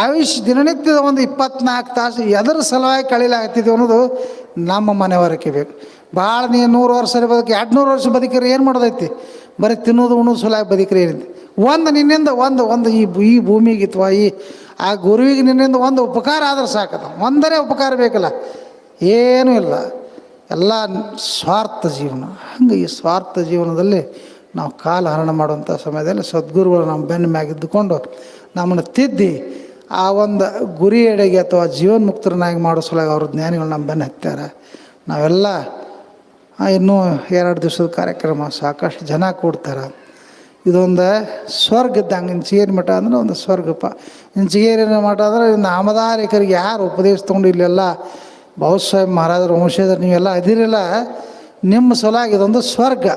ಆಯುಷ್ಯ ದಿನನಿತ್ಯದ ಒಂದು 24 ತಾಸು ಎದರ ಸಲುವಾಗಿ ಕಳೀಲಾಗ್ತಿದ್ವಿ ಅನ್ನೋದು ನಮ್ಮ ಮನೆಯವರಕ್ಕೆ ಬೇಕು. ಭಾಳ ನೀವು 100 ವರ್ಷ ಬದುಕಿ 200 ವರ್ಷ ಬದುಕಿರಿ ಏನು ಮಾಡೋದೈತಿ? ಬರೀ ತಿನ್ನೋದು ಉಣ್ಣೋದು ಸಲುವಾಗಿ ಬದುಕಿರಿ ಏನಿದೆ? ಒಂದು ನಿನ್ನಿಂದ ಒಂದು ಈ ಭೂಮಿಗೆ ಅಥವಾ ಆ ಗುರುವಿಗೆ ನಿನ್ನಿಂದ ಒಂದು ಉಪಕಾರ ಆದ್ರೆ ಸಾಕದ. ಒಂದರೇ ಉಪಕಾರ ಬೇಕಲ್ಲ, ಏನೂ ಇಲ್ಲ, ಎಲ್ಲ ಸ್ವಾರ್ಥ ಜೀವನ. ಹಂಗೆ ಈ ಸ್ವಾರ್ಥ ಜೀವನದಲ್ಲಿ ನಾವು ಕಾಲ ಹರಣ ಮಾಡುವಂಥ ಸಮಯದಲ್ಲಿ ಸದ್ಗುರುಗಳು ನಮ್ಮ ಬೆನ್ನ ಮ್ಯಾಗ ಇದ್ದುಕೊಂಡು ನಮ್ಮನ್ನು ತಿದ್ದಿ ಆ ಒಂದು ಗುರಿ ಎಡೆಗೆ ಅಥವಾ ಜೀವನ್ಮುಕ್ತರನ್ನಾಗಿ ಮಾಡೋ ಸಲುವಾಗಿ ಅವ್ರ ಜ್ಞಾನಿಗಳು ನಮ್ಮ ಬೆನ್ನ ಹತ್ಯಾರ. ನಾವೆಲ್ಲ ಇನ್ನೂ 2 ದಿವಸದ ಕಾರ್ಯಕ್ರಮ, ಸಾಕಷ್ಟು ಜನ ಕೂಡ್ತಾರೆ. ಇದೊಂದು ಸ್ವರ್ಗ ಇದ್ದಂಗೆ. ಇಂಚಿಗೇರಿ ಮಠ ಅಂದ್ರೆ ಒಂದು ಸ್ವರ್ಗಪ್ಪ. ಇಂಚಿಗೇರಿ ಮಠ ಅಂದ್ರೆ ನಾಮಧಾರಿಕರಿಗೆ ಯಾರು ಉಪದೇಶ ತೊಗೊಂಡು ಇಲ್ಲೆಲ್ಲ ಬಾಬಾಸಾಹೇಬ್ ಮಹಾರಾಜರು ವಂಶಜರು ನೀವೆಲ್ಲ ಅದಿರಲ್ಲ, ನಿಮ್ಮ ಸಲುವಾಗಿ ಇದೊಂದು ಸ್ವರ್ಗ.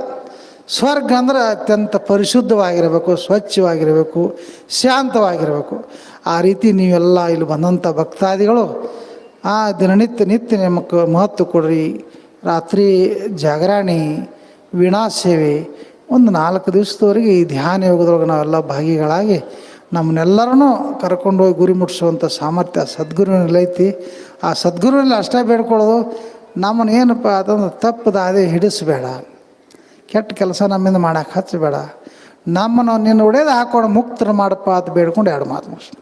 ಸ್ವರ್ಗ ಅಂದ್ರೆ ಅತ್ಯಂತ ಪರಿಶುದ್ಧವಾಗಿರಬೇಕು, ಸ್ವಚ್ಛವಾಗಿರಬೇಕು, ಶಾಂತವಾಗಿರಬೇಕು. ಆ ರೀತಿ ನೀವೆಲ್ಲ ಇಲ್ಲಿ ಬಂದಂಥ ಭಕ್ತಾದಿಗಳು ದಿನನಿತ್ಯ ನಿಮಗೆ ಮಹತ್ವ ಕೊಡ್ರಿ. ರಾತ್ರಿ ಜಾಗರಣೆ, ವೀಣಾ ಸೇವೆ, ಒಂದು 4 ದಿವಸದವರೆಗೆ ಈ ಧ್ಯಾನ ಯೋಗದೊಳಗೆ ನಾವೆಲ್ಲ ಭಾಗಿಗಳಾಗಿ ನಮ್ಮನ್ನೆಲ್ಲರೂ ಕರ್ಕೊಂಡೋಗಿ ಗುರಿ ಮುಟ್ಟಿಸುವಂಥ ಸಾಮರ್ಥ್ಯ ಸದ್ಗುರುವಿನಲ್ಲಿ ಐತಿ. ಆ ಸದ್ಗುರುವಿನಲ್ಲಿ ಅಷ್ಟೇ ಬೇಡ್ಕೊಳ್ಳೋದು, ನಮ್ಮನ್ನು ಏನಪ್ಪ ಅದೊಂದು ತಪ್ಪದ ಅದೇ ಹಿಡಿಸ್ಬೇಡ, ಕೆಟ್ಟ ಕೆಲಸ ನಮ್ಮಿಂದ ಮಾಡೋಕೆ ಹಚ್ಚಬೇಡ, ನಮ್ಮನ್ನು ನಿನ್ನ ಒಡೆದು ಹಾಕೊಂಡು ಮುಕ್ತರು ಮಾಡಪ್ಪ ಅಂತ ಬೇಡ್ಕೊಂಡು 2 ಮಾತು ಮುಗಿಸ್ತು.